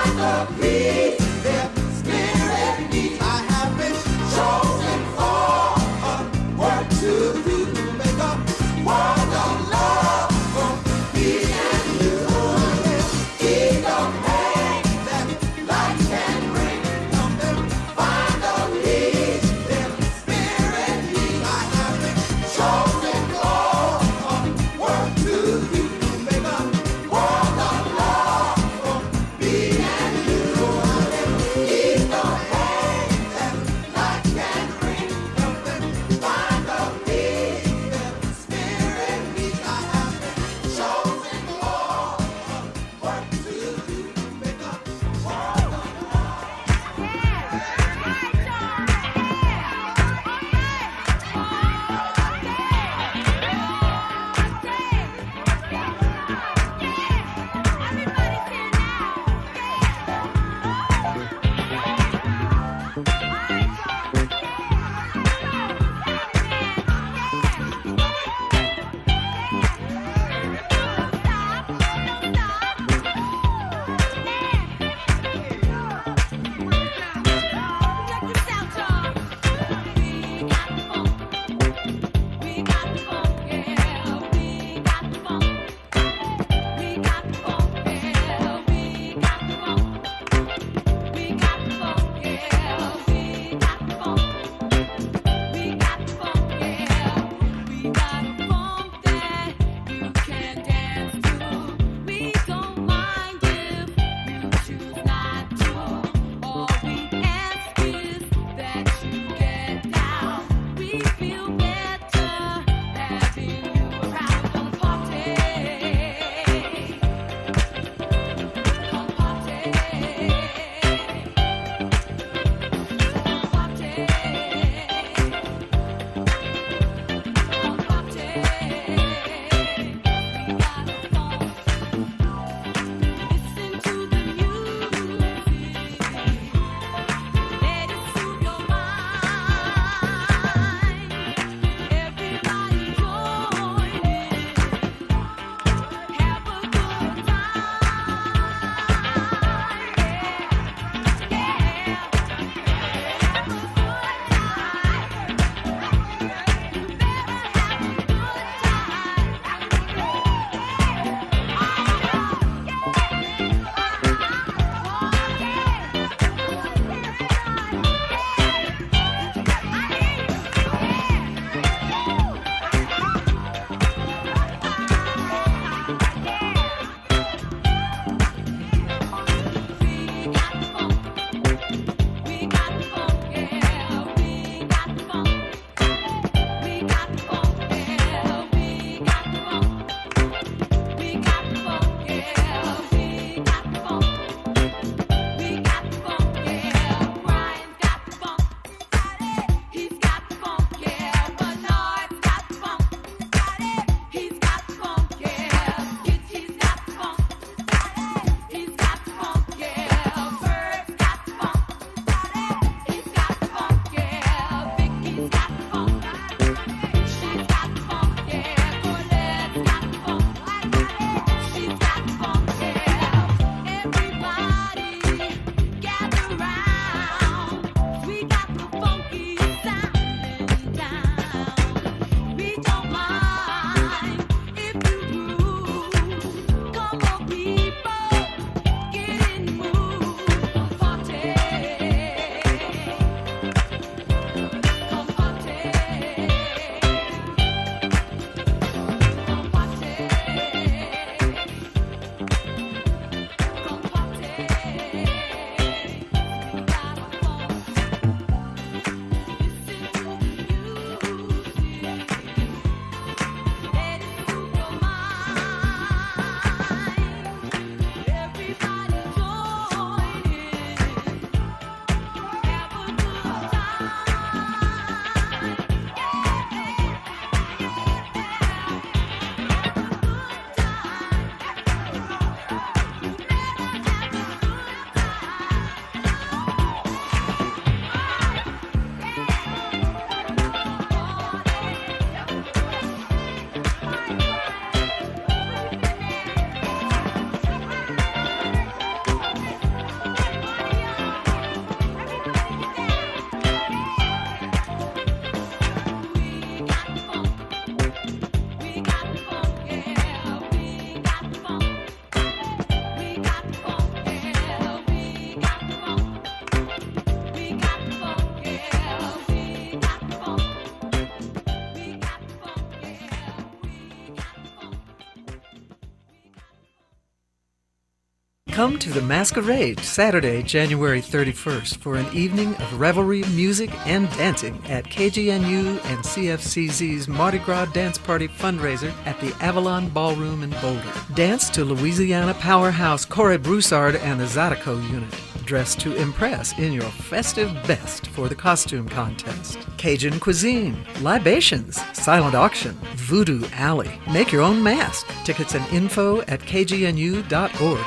Come to the Masquerade Saturday, January 31st for an evening of revelry, music, and dancing at KGNU and CFCZ's Mardi Gras Dance Party fundraiser at the Avalon Ballroom in Boulder. Dance to Louisiana powerhouse Corey Broussard and the Zydeco Unit. Dress to impress in your festive best for the costume contest. Cajun cuisine, libations, silent auction, voodoo alley. Make your own mask. Tickets and info at kgnu.org.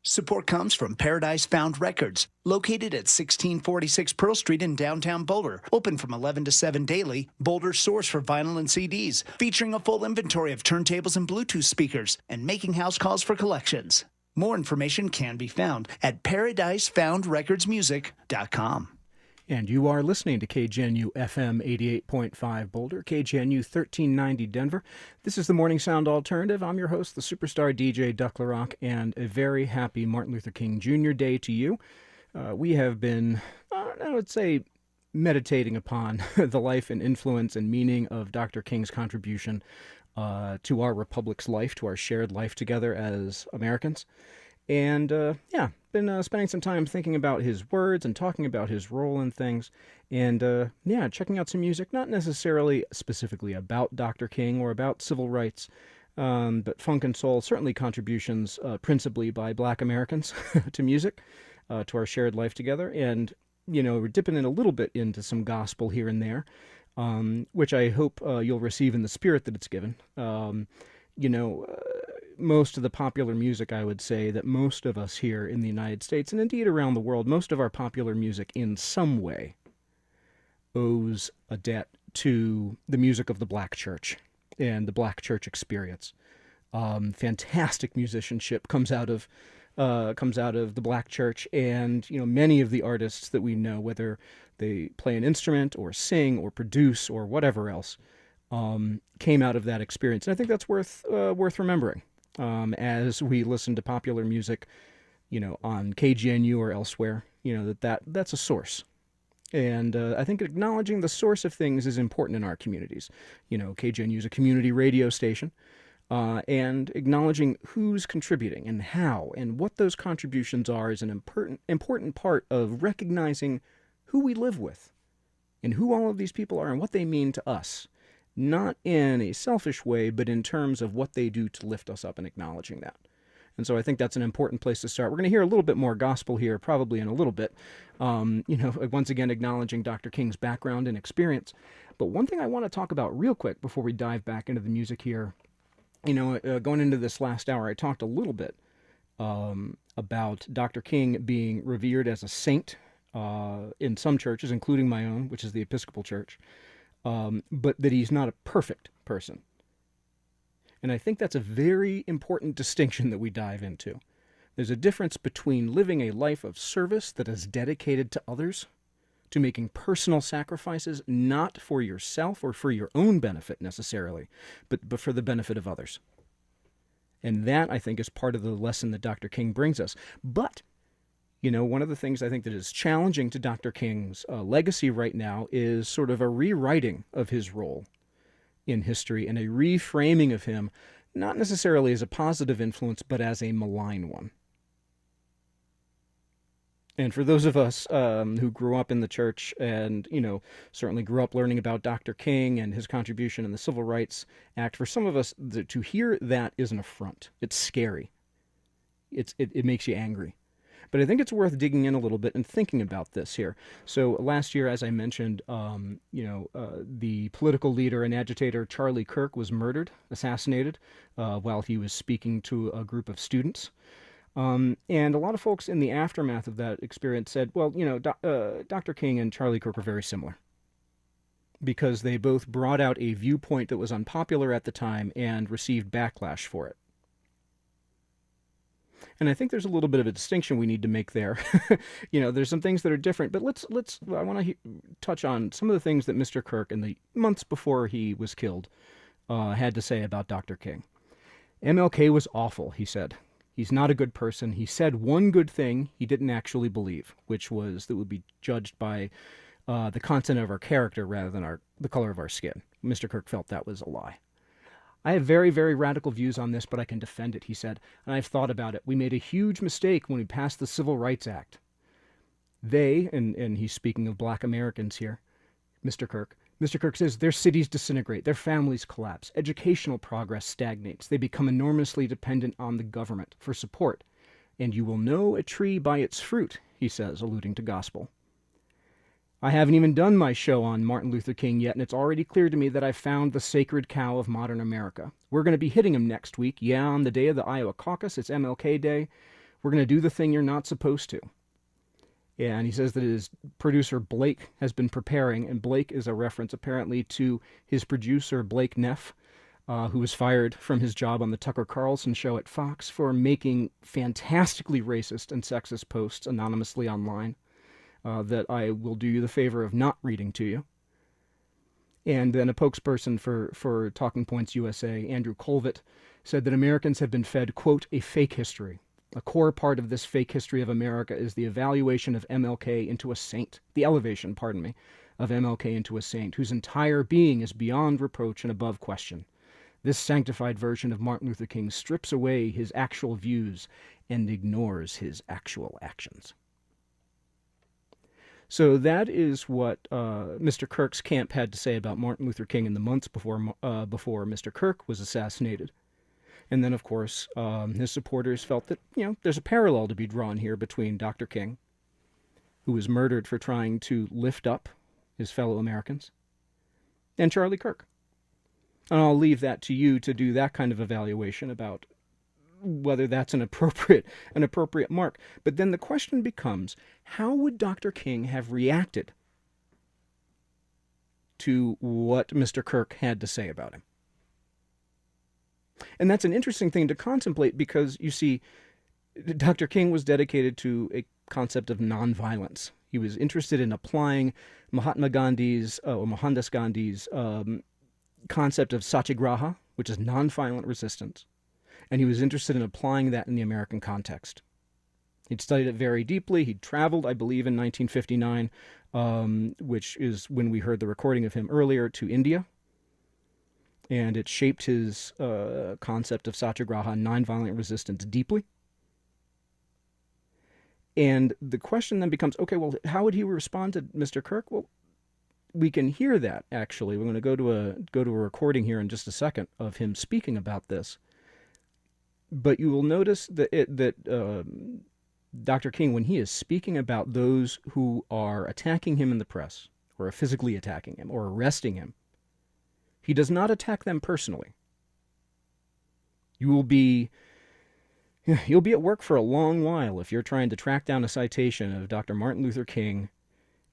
Support comes from Paradise Found Records, located at 1646 Pearl Street in downtown Boulder. Open from 11 to 7 daily. Boulder's source for vinyl and CDs, featuring a full inventory of turntables and Bluetooth speakers, and making house calls for collections. More information can be found at ParadiseFoundRecordsMusic.com. And you are listening to KGNU FM 88.5 Boulder, KGNU 1390 Denver. This is the Morning Sound Alternative. I'm your host, the superstar DJ Duck LaRock, and a very happy Martin Luther King Jr. Day to you. We have been, I would say, meditating upon the life and influence and meaning of Dr. King's contribution to our republic's life, to our shared life together as Americans. And, been spending some time thinking about his words and talking about his role in things. And, checking out some music, not necessarily specifically about Dr. King or about civil rights, but funk and soul, certainly contributions principally by Black Americans to music, to our shared life together. And, we're dipping in a little bit into some gospel here and there, which I hope you'll receive in the spirit that it's given. Most of the popular music, I would say, that most of us here in the United States, and indeed around the world, most of our popular music in some way owes a debt to the music of the Black church and the Black church experience. Fantastic musicianship comes out of the Black church, and many of the artists that we know, whether they play an instrument or sing or produce or whatever else, came out of that experience. And I think that's worth remembering. As we listen to popular music, on KGNU or elsewhere, that's a source. And I think acknowledging the source of things is important in our communities. KGNU is a community radio station, and acknowledging who's contributing and how and what those contributions are is an important part of recognizing who we live with and who all of these people are and what they mean to us. Not in a selfish way, but in terms of what they do to lift us up and acknowledging that. And so I think that's an important place to start. We're going to hear a little bit more gospel here, probably in a little bit, once again acknowledging Dr. King's background and experience. But one thing I want to talk about real quick before we dive back into the music here, going into this last hour, I talked a little bit about Dr. King being revered as a saint in some churches, including my own, which is the Episcopal Church. But that he's not a perfect person. And I think that's a very important distinction that we dive into. There's a difference between living a life of service that is dedicated to others, to making personal sacrifices, not for yourself or for your own benefit necessarily, but for the benefit of others. And that, I think, is part of the lesson that Dr. King brings us. But one of the things I think that is challenging to Dr. King's legacy right now is sort of a rewriting of his role in history and a reframing of him, not necessarily as a positive influence, but as a malign one. And for those of us who grew up in the church and, certainly grew up learning about Dr. King and his contribution in the Civil Rights Act, for some of us, to hear that is an affront. It's scary. It makes you angry. But I think it's worth digging in a little bit and thinking about this here. So last year, as I mentioned, the political leader and agitator Charlie Kirk was assassinated, while he was speaking to a group of students. And a lot of folks in the aftermath of that experience said, well, Dr. King and Charlie Kirk were very similar, because they both brought out a viewpoint that was unpopular at the time and received backlash for it. And I think there's a little bit of a distinction we need to make there. There's some things that are different, but I want to touch on some of the things that Mr. Kirk in the months before he was killed had to say about Dr. King. MLK was awful, he said. He's not a good person. He said one good thing he didn't actually believe, which was that would be judged by the content of our character rather than the color of our skin. Mr. Kirk felt that was a lie. I have very, very radical views on this, but I can defend it, he said, and I've thought about it. We made a huge mistake when we passed the Civil Rights Act. They, and he's speaking of black Americans here, Mr. Kirk says their cities disintegrate, their families collapse, educational progress stagnates, they become enormously dependent on the government for support. And you will know a tree by its fruit, he says, alluding to gospel. I haven't even done my show on Martin Luther King yet, and it's already clear to me that I've found the sacred cow of modern America. We're going to be hitting him next week. Yeah, on the day of the Iowa caucus, it's MLK Day. We're going to do the thing you're not supposed to. Yeah, and he says that his producer Blake has been preparing, and Blake is a reference apparently to his producer Blake Neff, who was fired from his job on the Tucker Carlson show at Fox for making fantastically racist and sexist posts anonymously online. That I will do you the favor of not reading to you. And then a spokesperson for Talking Points USA, Andrew Colvett, said that Americans have been fed, quote, a fake history. A core part of this fake history of America is the evaluation of MLK into a saint, the elevation, of MLK into a saint, whose entire being is beyond reproach and above question. This sanctified version of Martin Luther King strips away his actual views and ignores his actual actions. So that is what Mr. Kirk's camp had to say about Martin Luther King in the months before Mr. Kirk was assassinated. And then, of course, his supporters felt that, there's a parallel to be drawn here between Dr. King, who was murdered for trying to lift up his fellow Americans, and Charlie Kirk. And I'll leave that to you to do that kind of evaluation about whether that's an appropriate mark. But then the question becomes, how would Dr. King have reacted to what Mr. Kirk had to say about him? And that's an interesting thing to contemplate because, you see, Dr. King was dedicated to a concept of nonviolence. He was interested in applying Mohandas Gandhi's concept of satyagraha, which is nonviolent resistance. And he was interested in applying that in the American context. He'd studied it very deeply. He'd traveled, I believe, in 1959, which is when we heard the recording of him earlier, to India. And it shaped his concept of satyagraha, nonviolent resistance, deeply. And the question then becomes, okay, well, how would he respond to Mr. Kirk? Well, we can hear that, actually. We're going to go to a recording here in just a second of him speaking about this. But you will notice that Dr. King, when he is speaking about those who are attacking him in the press, or are physically attacking him, or arresting him, he does not attack them personally. You'll be at work for a long while if you're trying to track down a citation of Dr. Martin Luther King,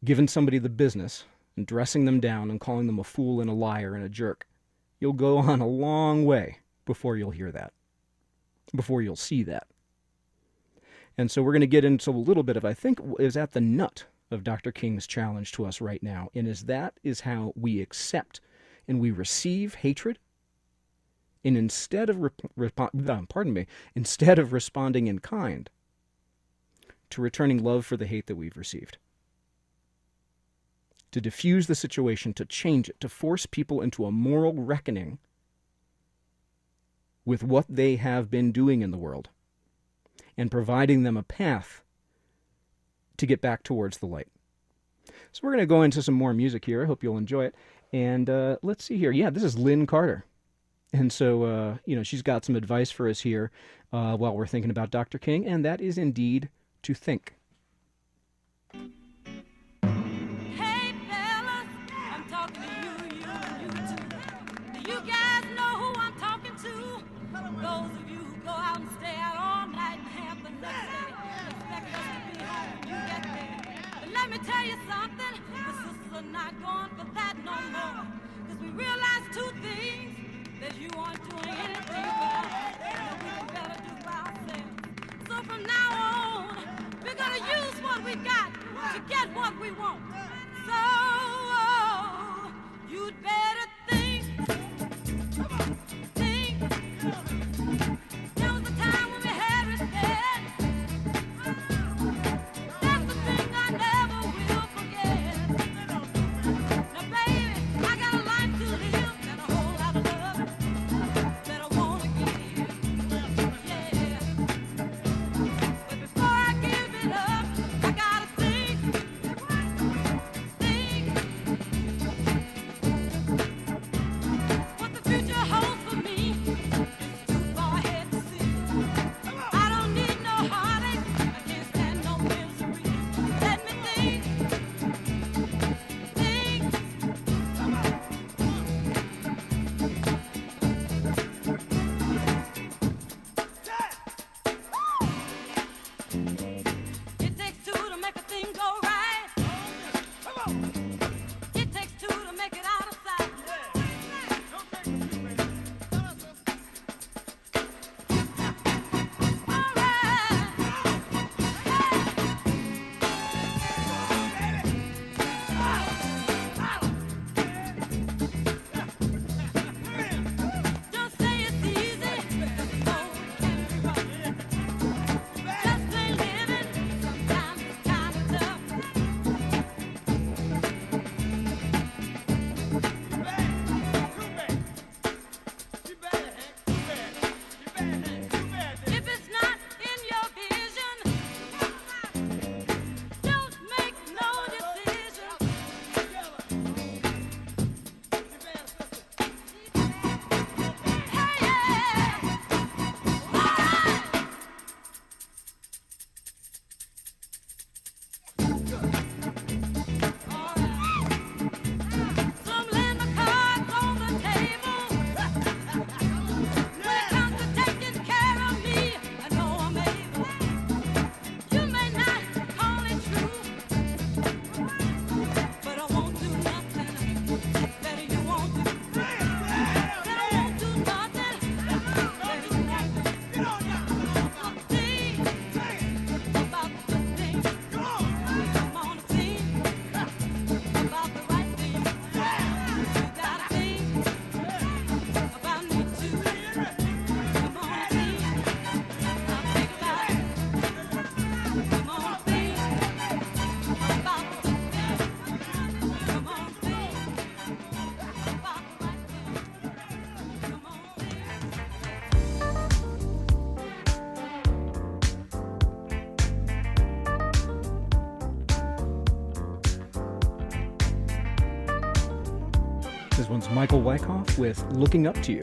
giving somebody the business, and dressing them down and calling them a fool and a liar and a jerk. You'll go on a long way before you'll hear that. Before you'll see that. And so we're going to get into a little bit of, I think, is at the nut of Dr. King's challenge to us right now, and that is how we accept and we receive hatred, and instead of responding in kind, to returning love for the hate that we've received. To diffuse the situation, to change it, to force people into a moral reckoning with what they have been doing in the world, and providing them a path to get back towards the light. So we're going to go into some more music here. I hope you'll enjoy it. And let's see here. Yeah, this is Lynn Carter. And so, she's got some advice for us here while we're thinking about Dr. King, and that is indeed to think. Hey, fellas, I'm talking to you too. Do you guys know who I'm talking to? Those of you who go out and stay out all night and have the next day, expect us to be home when you get there. But let me tell you something, the sisters are not going for that no more. Because we realize two things, that you aren't doing anything for us, and that we better do by ourselves. So from now on, we're gonna use what we got to get what we want. So, you'd better think. There was a time when we had respect. That's the thing I never will forget. Now, baby, I got a life to live and a whole lot of love. This one's Michael Wyckoff with Looking Up to You.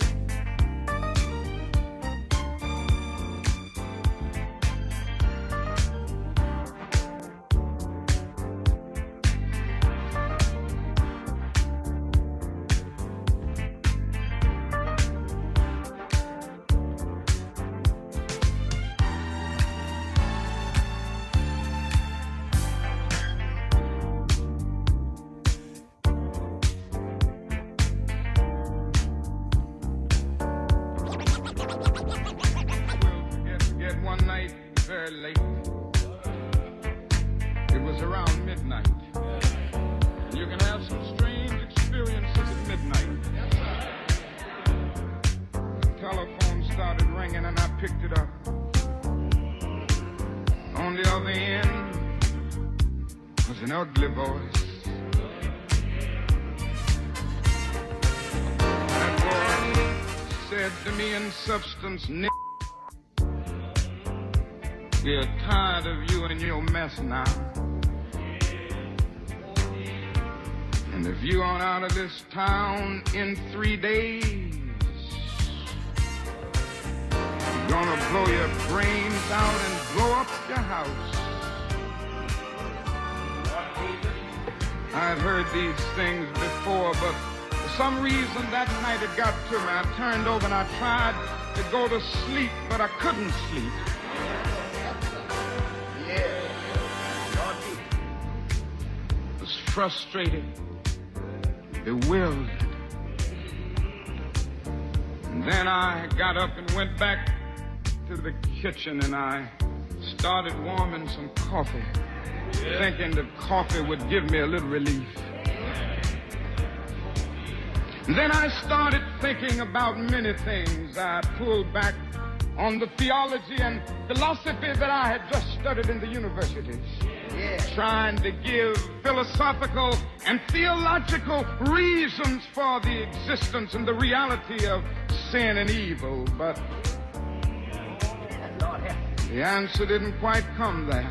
We're tired of you and your mess now. And if you aren't out of this town in 3 days, you're gonna blow your brains out and blow up your house. I'd heard these things before, but for some reason that night it got to me. I turned over and I tried to go to sleep, but I couldn't sleep. I was frustrated, bewildered. And then I got up and went back to the kitchen and I started warming some coffee, thinking that coffee would give me a little relief. And then I started thinking about many things. I pulled back on the theology and philosophy that I had just studied in the universities, trying to give philosophical and theological reasons for the existence and the reality of sin and evil, but the answer didn't quite come there.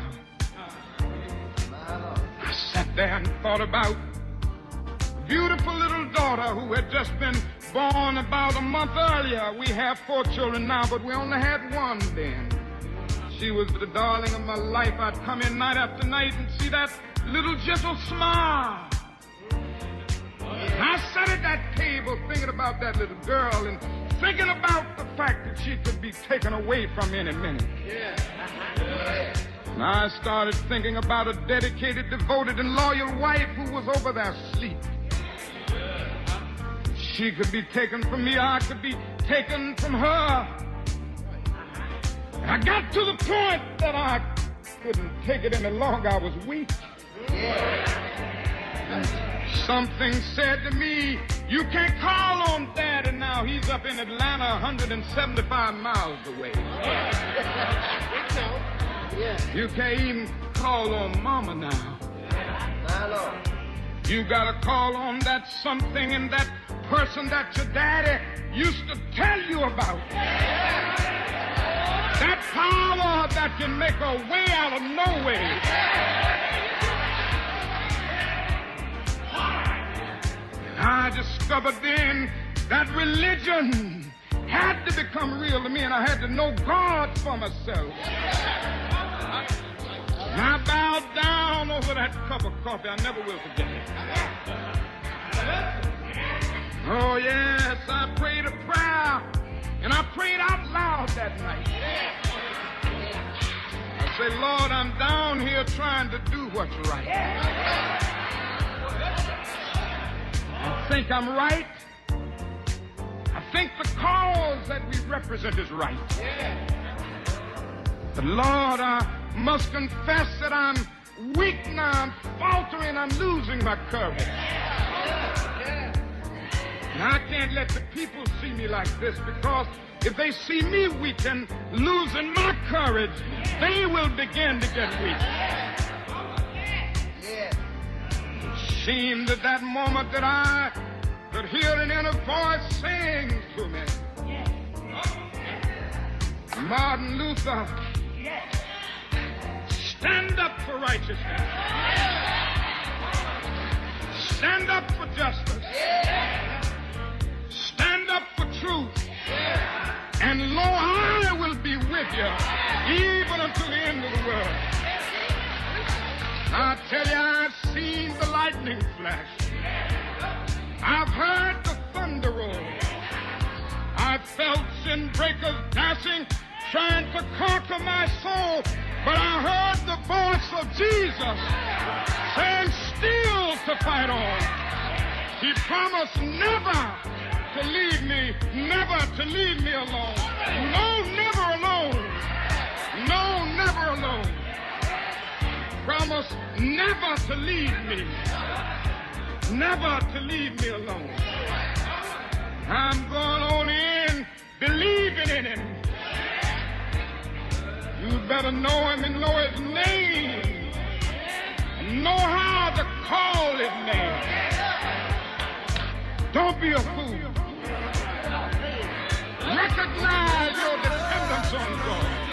I sat there and thought about a beautiful little daughter who had just been born about a month earlier. We have 4 children now, but we only had one then. She was the darling of my life. I'd come in night after night and see that little gentle smile. And I sat at that table thinking about that little girl and thinking about the fact that she could be taken away from any minute. And I started thinking about a dedicated, devoted, and loyal wife who was over there asleep. She could be taken from me, I could be taken from her. And I got to the point that I couldn't take it any longer. I was weak. And something said to me, you can't call on Daddy now. He's up in Atlanta 175 miles away. You can't even call on Mama now. You gotta call on that something and that person that your daddy used to tell you about. That power that can make a way out of no way. I discovered then that religion had to become real to me, and I had to know God for myself. And I bowed down over that cup of coffee. I never will forget it. Oh, yes, I prayed a prayer, and I prayed out loud that night. I said, Lord, I'm down here trying to do what's right. I think I'm right. I think the cause that we represent is right. But Lord, I must confess that I'm weak now, I'm faltering, I'm losing my courage. And I can't let the people see me like this, because if they see me weak and losing my courage, they will begin to get weak. It seemed at that moment that I could hear an inner voice saying to me, Martin Luther, stand up for righteousness. Stand up for justice. And lo, I will be with you even until the end of the world. I tell you, I've seen the lightning flash. I've heard the thunder roll. I've felt sin breakers dashing, trying to conquer my soul. But I heard the voice of Jesus saying still to fight on. He promised never to leave me, never to leave me alone. No, never alone. No, never alone. Promise never to leave me, never to leave me alone. I'm going on in, believing in him. You better know him and know his name, know how to call his name. Don't be a fool. Recognize your dependence on God.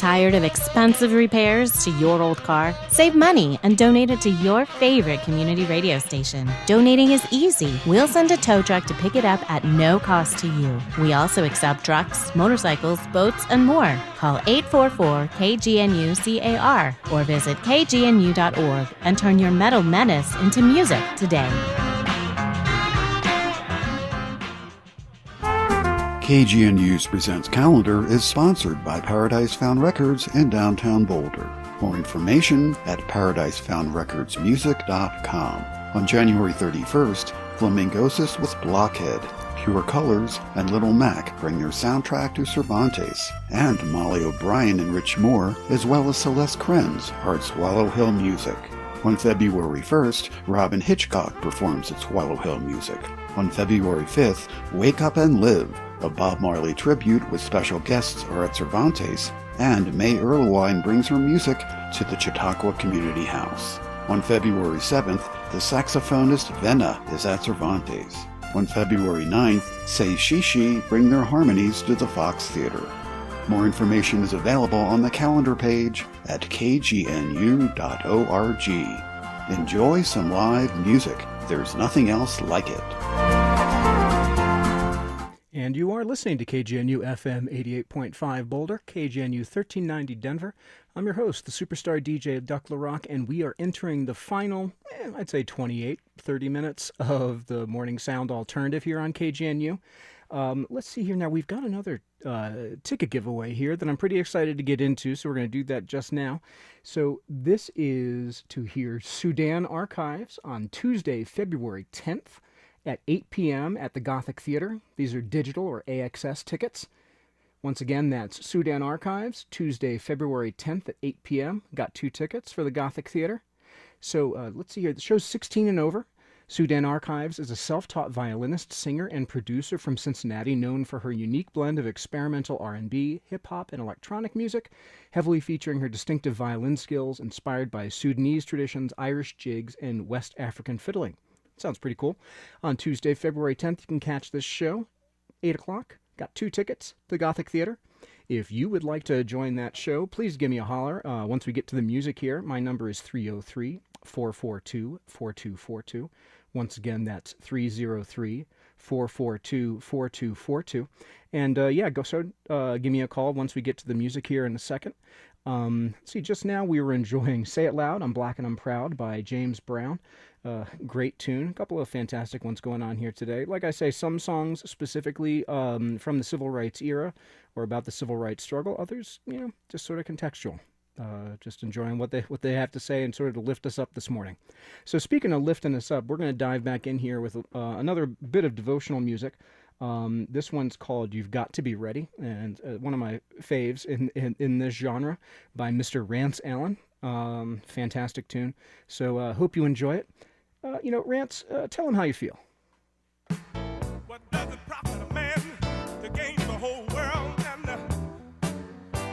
Tired of expensive repairs to your old car? Save money and donate it to your favorite community radio station. Donating is easy. We'll send a tow truck to pick it up at no cost to you. We also accept trucks, motorcycles, boats, and more. Call 844-KGNU-CAR or visit kgnu.org and turn your metal menace into music today. KGNU's Presents Calendar is sponsored by Paradise Found Records in downtown Boulder. More information at paradisefoundrecordsmusic.com. On January 31st, Flamingosis with Blockhead, Pure Colors, and Little Mac bring their soundtrack to Cervantes, and Molly O'Brien and Rich Moore, as well as Celeste Krenz, are at Swallow Hill Music. On February 1st, Robin Hitchcock performs its Wallow Hill music. On February 5th, Wake Up and Live, a Bob Marley tribute with special guests are at Cervantes, and May Erlewine brings her music to the Chautauqua Community House. On February 7th, the saxophonist Venna is at Cervantes. On February 9th, Say Shishi bring their harmonies to the Fox Theater. More information is available on the calendar page at kgnu.org. Enjoy some live music. There's nothing else like it. And you are listening to KGNU FM 88.5 Boulder, KGNU 1390 Denver. I'm your host, the superstar DJ Duck LaRock, and we are entering the final, I'd say 30 minutes of the Morning Sound Alternative here on KGNU. Let's see here now. We've got another ticket giveaway here that I'm pretty excited to get into, so we're going to do that just now. So this is to hear Sudan Archives on Tuesday, February 10th at 8 p.m. at the Gothic Theater. These are digital or AXS tickets. Once again, that's Sudan Archives, Tuesday, February 10th at 8 p.m. Got 2 tickets for the Gothic Theater. So let's see here. The show's 16 and over. Sudan Archives is a self-taught violinist, singer, and producer from Cincinnati, known for her unique blend of experimental R&B, hip-hop, and electronic music, heavily featuring her distinctive violin skills inspired by Sudanese traditions, Irish jigs, and West African fiddling. Sounds pretty cool. On Tuesday, February 10th, you can catch this show, 8 o'clock. Got 2 tickets to the Gothic Theater. If you would like to join that show, please give me a holler. Once we get to the music here, my number is 303-442-4242. Once again, that's 303-442-4242. And give me a call once we get to the music here in a second. See, just now we were enjoying Say It Loud, I'm Black and I'm Proud by James Brown. Great tune. A couple of fantastic ones going on here today. Like I say, some songs specifically from the civil rights era or about the civil rights struggle. Others, just sort of contextual. Just enjoying what they have to say and sort of to lift us up this morning. So speaking of lifting us up, we're going to dive back in here with another bit of devotional music. This one's called You've Got to Be Ready, and one of my faves in this genre by Mr. Rance Allen. Fantastic tune. So hope you enjoy it. Rance, tell him how you feel. What does it profit a man to gain the whole world and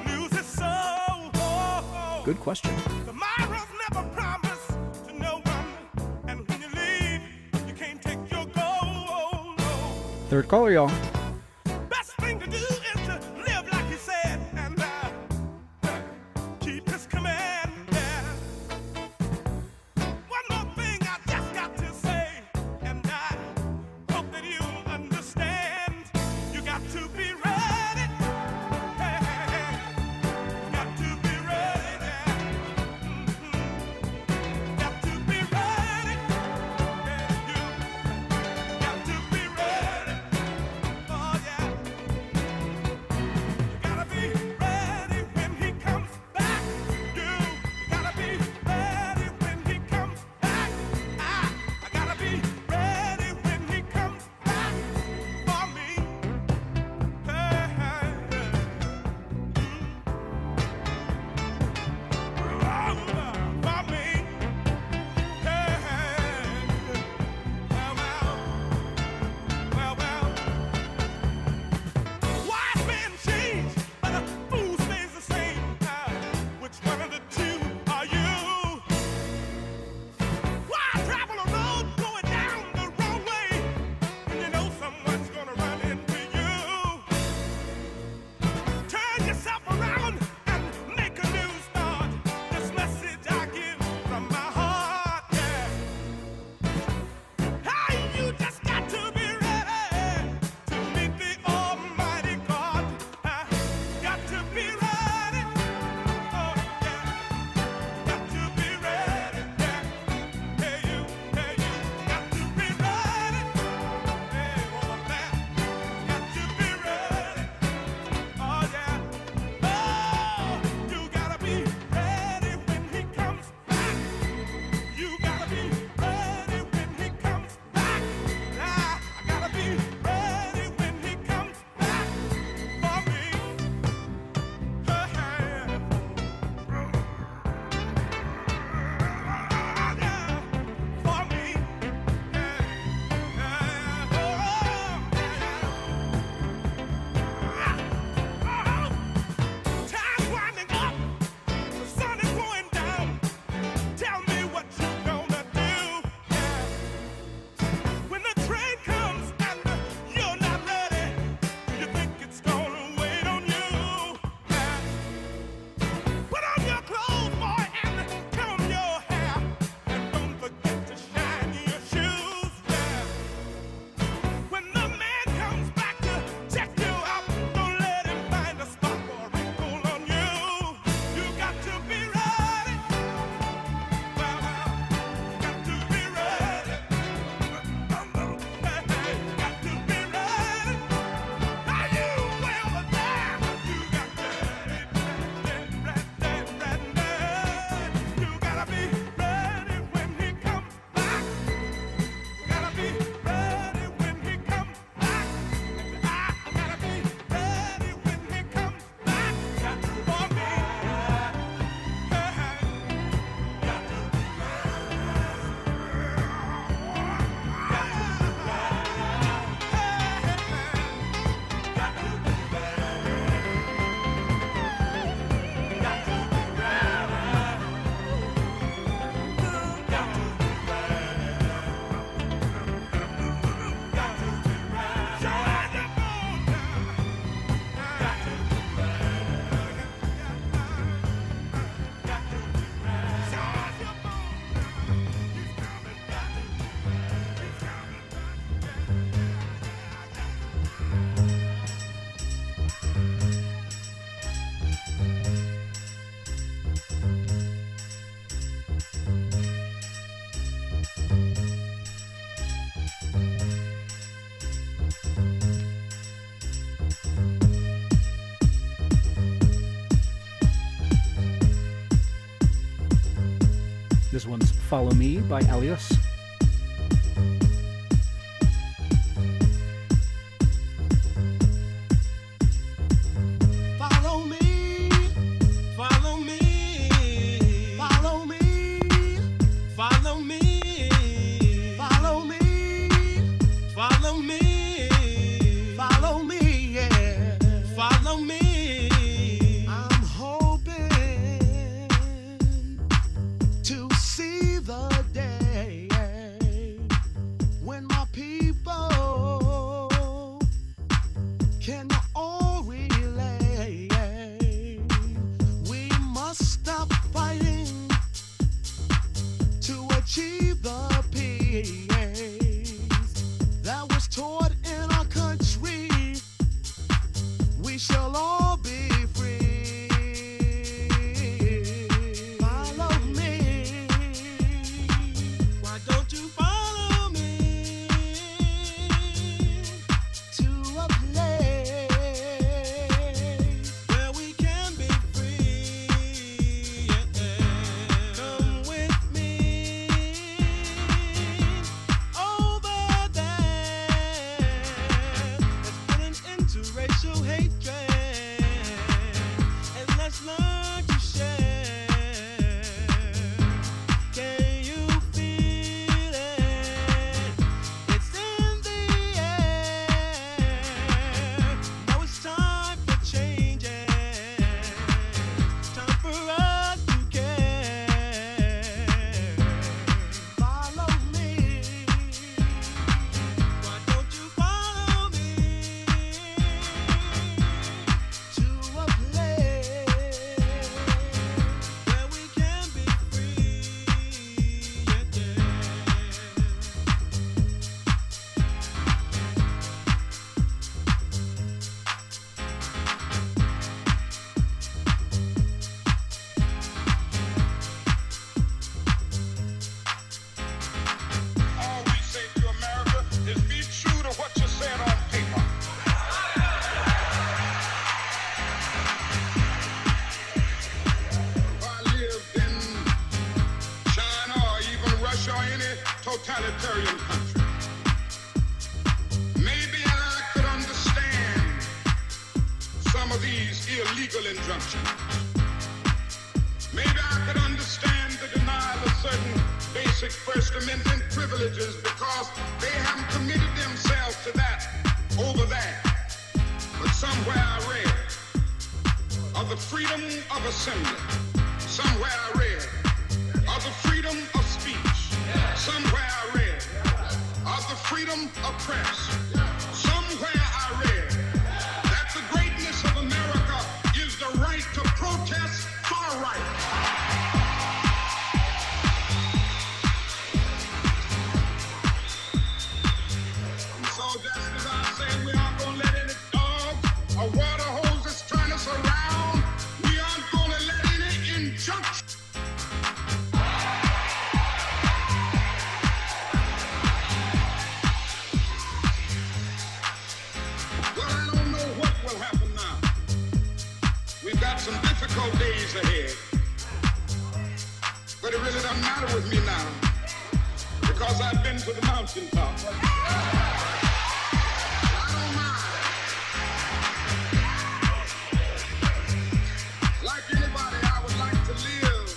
lose his soul? Good question. Tomorrow's never promised to no one, and when you leave, you can't take your goal. Third caller, y'all. Best thing to do is to live like he said and keep his command. One more thing I just got to say, and I hope that you understand. You got to be ready. Hey, you got to be ready. Got to be ready. You got to be ready. Follow Me by Ayers. Follow me, follow me, follow me, follow me, follow me, follow me, follow me, yeah, follow me. I'm hoping to see the day when my people can all relate. We must stop fighting to achieve the peace that was taught in our country. We shall all be free. Follow me. Why don't you follow me to a place where we can be free? Come with me over there. Let's put an end to racial hatred and let's learn to share. Can you feel it? It's in the air. Now it's time for changes. Time for us to care. Follow me. Why don't you follow me to a place where we can be free? All we say to America is be true to what you said on paper. If I lived in China or even Russia or any totalitarian country, maybe I could understand some of these illegal injunctions. Maybe I could understand the denial of certain basic First Amendment privileges because they haven't committed themselves to that over there. But somewhere I read of the freedom of assembly. Somewhere I read of the freedom of speech. Somewhere I read of the freedom of press. Somewhere I read that the greatness of America is the right to protest far right. And so just as I say, we aren't going to let any dogs or water hoses turn us around. We aren't going to let any injunction. Well, I don't know what will happen now. We've got some difficult days ahead. But it really doesn't matter with me now because I've been to the mountaintop. I don't mind. Like anybody, I would like to live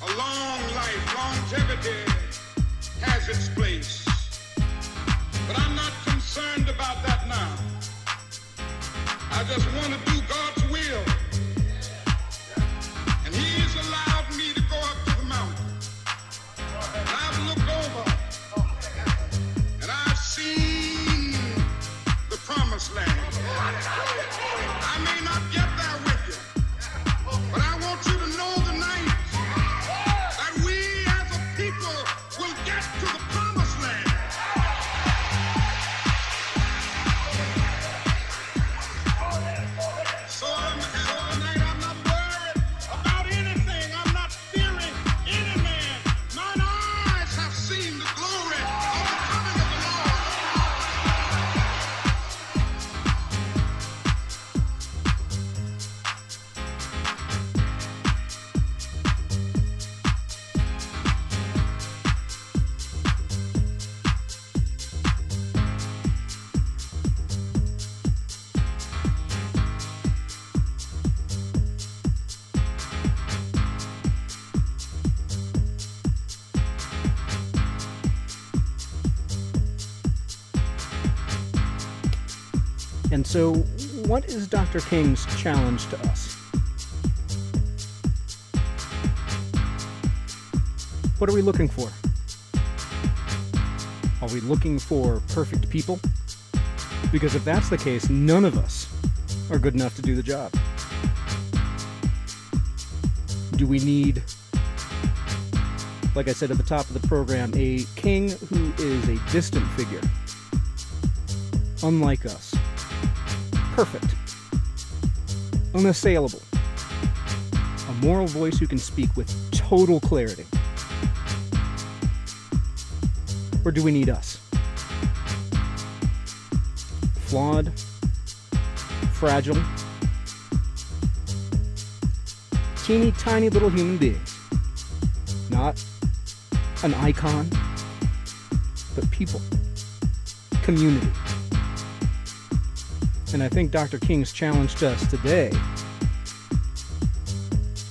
a long life. Longevity has its place. But I'm not concerned about that now. I just want to do God's will. And He's allowed me to go up to the mountain. And I've looked over and I've seen the promised land. I may not get there with you, but I want you to know tonight that we as a people will get to the promised land. And so, what is Dr. King's challenge to us? What are we looking for? Are we looking for perfect people? Because if that's the case, none of us are good enough to do the job. Do we need, like I said at the top of the program, a king who is a distant figure, unlike us, perfect, unassailable, a moral voice who can speak with total clarity? Or do we need us? Flawed, fragile, teeny tiny little human beings. Not an icon, but people. Community. And I think Dr. King's challenge to us today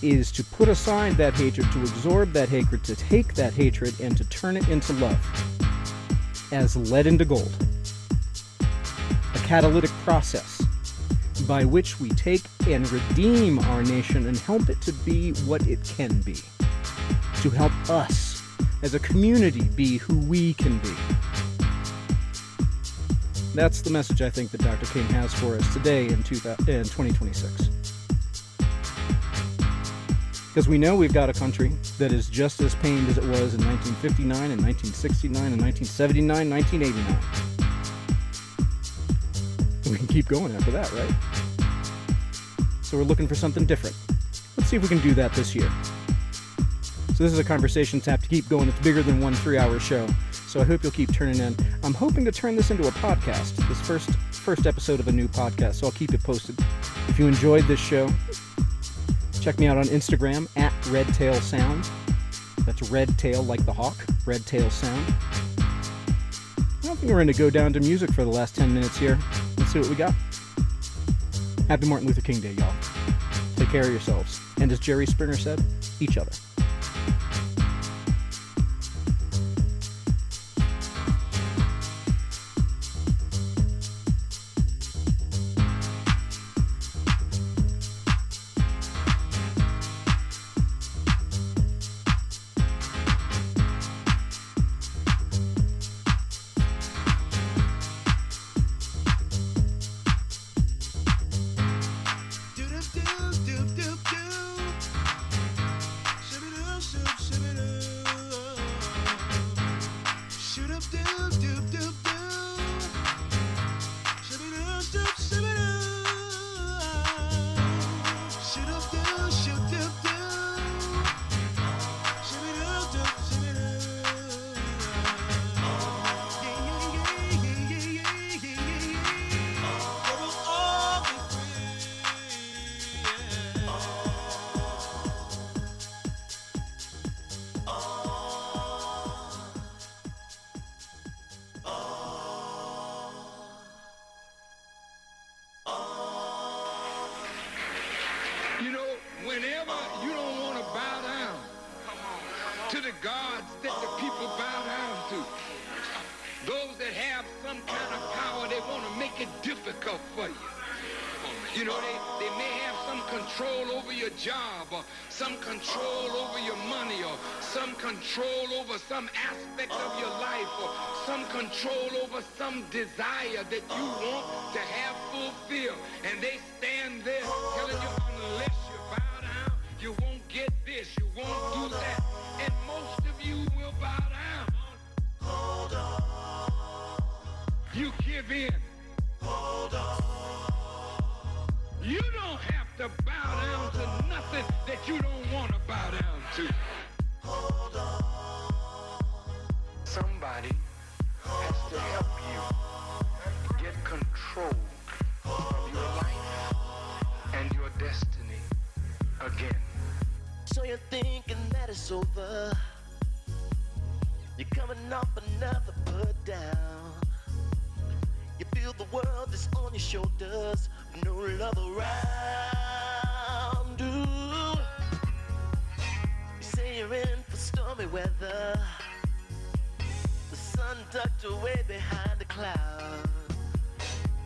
is to put aside that hatred, to absorb that hatred, to take that hatred and to turn it into love. As lead into gold. A catalytic process by which we take and redeem our nation and help it to be what it can be. To help us as a community be who we can be. That's the message I think that Dr. King has for us today in 2026. Because we know we've got a country that is just as pained as it was in 1959 and 1969 and 1979, 1989. We can keep going after that, right? So we're looking for something different. Let's see if we can do that this year. So this is a conversation tap to keep going. It's bigger than one 3-hour show. So I hope you'll keep turning in. I'm hoping to turn this into a podcast, this first episode of a new podcast, so I'll keep it posted. If you enjoyed this show, check me out on Instagram at RedTailSound. That's red tail like the hawk, RedTail Sound. I don't think we're going to go down to music for the last 10 minutes here. Let's see what we got. Happy Martin Luther King Day, y'all. Take care of yourselves. And as Jerry Springer said, each other. You know, whenever you don't want to bow down to the gods that the people bow down to, those that have some kind of power, they want to make it difficult for you. You know, they may have some control over your job, or some control over your money, or some control over some aspect of your life, or some control over some desire that you want to have fulfilled. And they stand there telling you, unless you bow down, you won't get this, you won't do that. And most of you will bow down. Hold on. You give in. Hold on. You don't have to bow down to nothing that you don't want to bow down to. Hold on. Somebody has to help you get control of your life and your destiny again. So you're thinking that it's over. You're coming off another put down. You feel the world is on your shoulders. No love around. Ooh. You say you're in for stormy weather. The sun tucked away behind the cloud.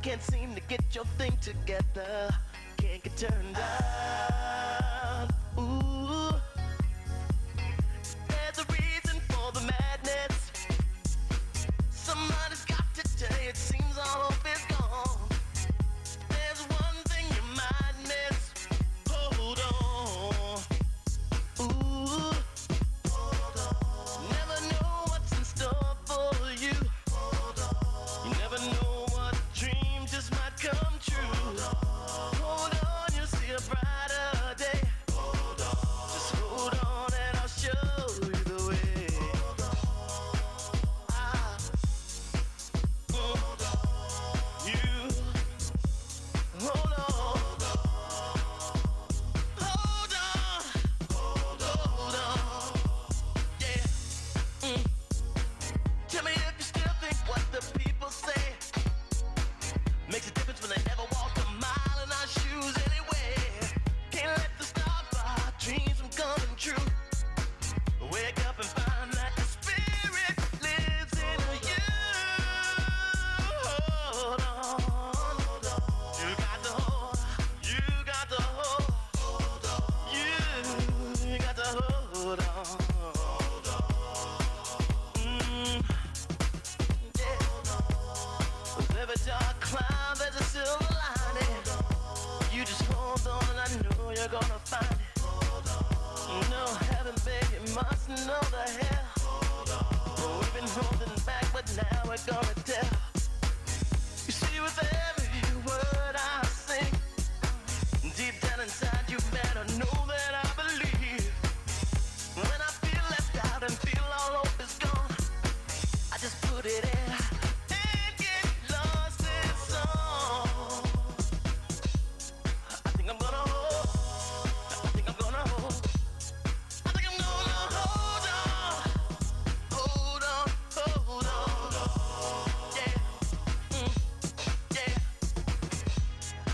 can't seem to get your thing together. Can't get turned out. Ooh. There's a reason for the madness. Somebody's got to tell you it seems all hope is gone. There's one thing you might miss. Hold on. Ooh. Hold on. Never know what's in store for you. Hold on. You never know what dream just might come true. Hold on, you'll see a brighter day. Hold on. Just hold on and I'll show you the way. Hold on. Hold on. You. Hold on. Hold on. Hold on. Yeah. Tell me if you still think what the people say makes a difference when they never walked a mile in our shoes anyway. Can't let the stop our dreams from coming true. Wake up and find that the spirit lives in you. Hold on. You got the hold. You got the hold. You got the hold on. With every dark cloud, there's a silver lining. You just hold on, and I know you're gonna find it. No heaven, baby, must know the hell. Oh, we've been holding back, but now we're gonna tell. You see, with every word I sing, deep down inside, you better know that I believe. When I feel left out and feel all hope is gone, I just put it in and get lost in song. I think I'm gonna hold. I think I'm gonna hold. I think I'm gonna hold on. Hold on, hold on. Yeah. Yeah.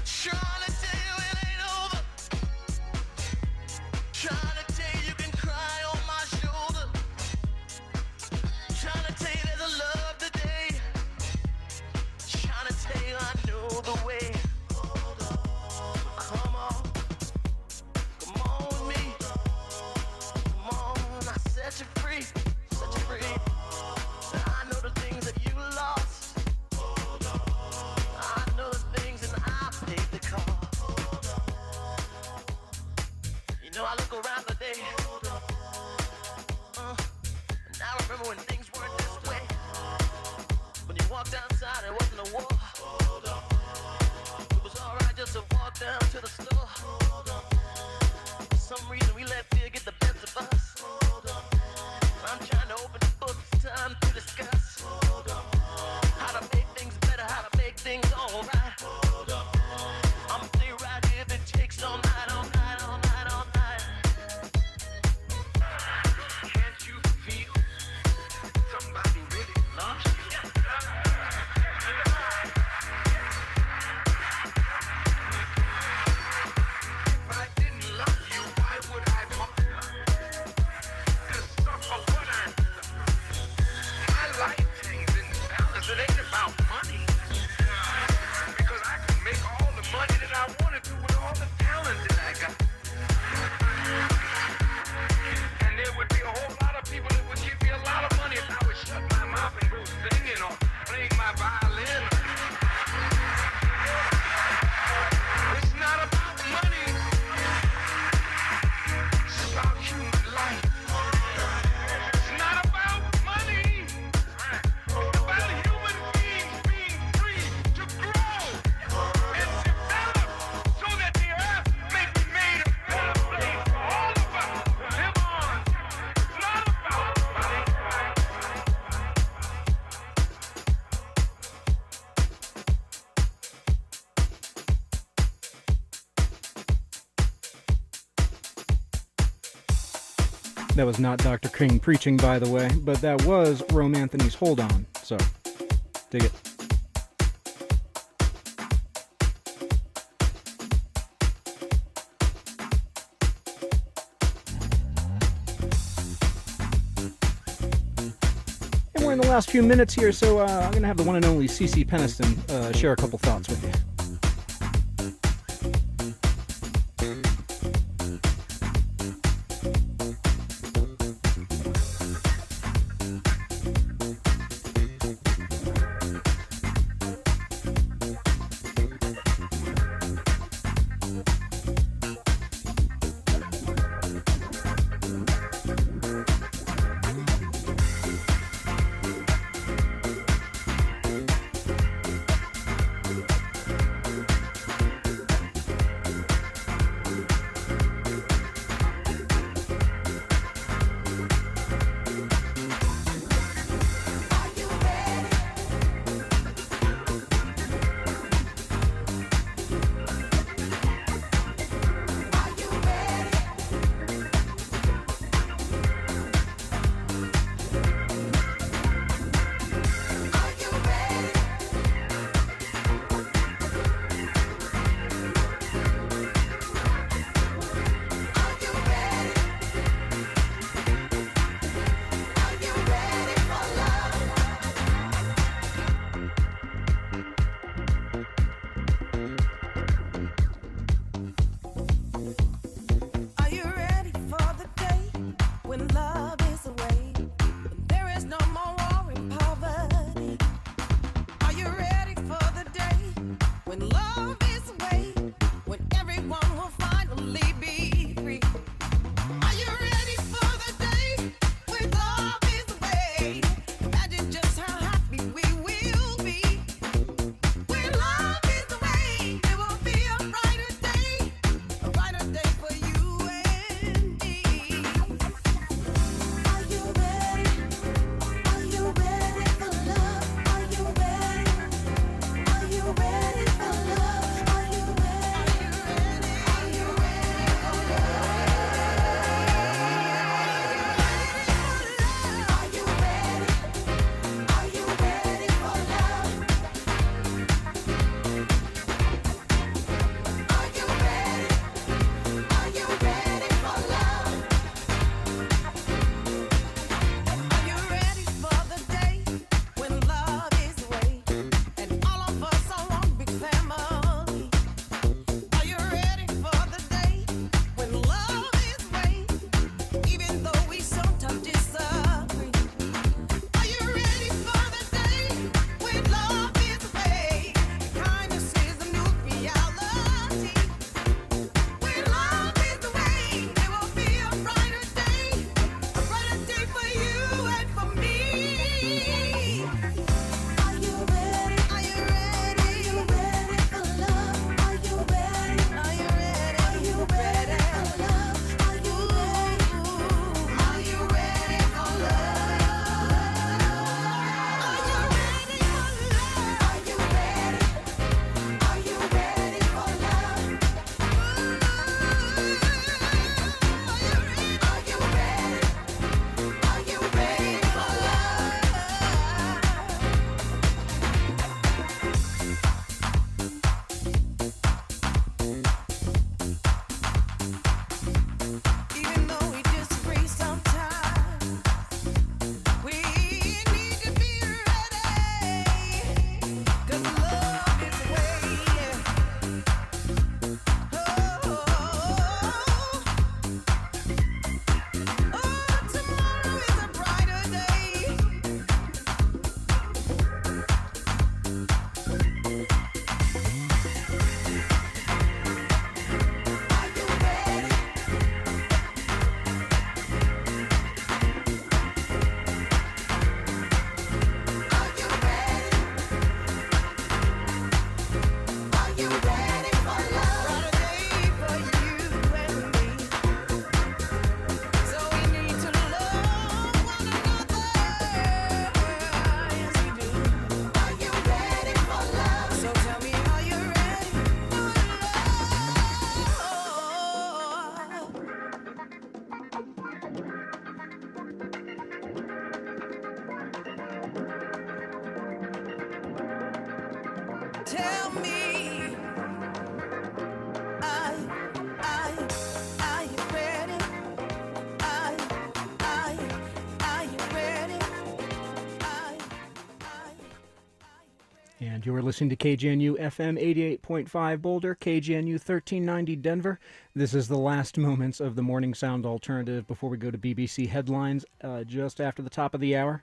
Trying to tell you it ain't over. Trying to tell you you can cry on my shoulder. Trying to tell you there's a love today. Trying to tell you I know the way. So come on. Come on with me. Come on, I set you free. Set you free. I know the things that you lost. I know the things and I paid the cost. You know I look around the day. And I remember when things weren't this way. When you walked outside, it wasn't a war. It was alright just to walk down to the store. For some reason we let fear get the best of us. I'm trying to open the book, it's time to discuss how to make things better, how to make things alright. I'ma stay right here if it takes all night, all night, all night, all night. Can't you feel somebody really loves you? If I didn't love you, why would I want to suffer what I my life hangs in the balance. It ain't about money. Because I can make all the money that I wanted to with all the talent that I got. And there would be a whole lot of people that would give me a lot of money if I would shut my mouth and go singing or playing my violin. It's not about money. It's about human life. It's not about money. It's about human beings being free to grow and develop so that the earth may be made a better place for all of us to live on. It's not about money. That was not Dr. King preaching, by the way, but that was Rome Anthony's Hold On, so dig it. And we're in the last few minutes here, so I'm going to have the one and only CeCe Peniston share a couple thoughts with you. And you are listening to KGNU FM 88.5 Boulder, KGNU 1390 Denver. This is the last moments of the Morning Sound Alternative before we go to BBC Headlines just after the top of the hour.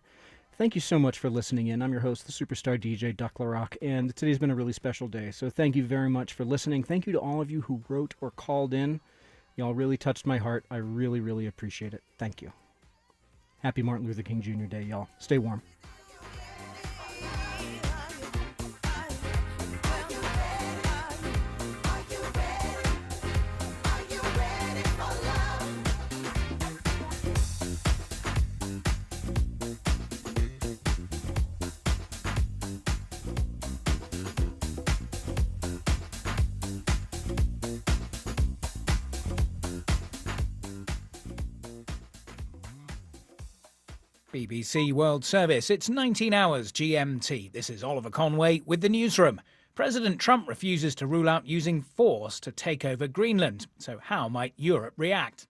Thank you so much for listening in. I'm your host, the superstar DJ Duck LaRock, and today's been a really special day. So thank you very much for listening. Thank you to all of you who wrote or called in. Y'all really touched my heart. I really, really appreciate it. Thank you. Happy Martin Luther King Jr. Day, y'all. Stay warm. BBC World Service. It's 19 hours GMT. This is Oliver Conway with the newsroom. President Trump refuses to rule out using force to take over Greenland. So how might Europe react?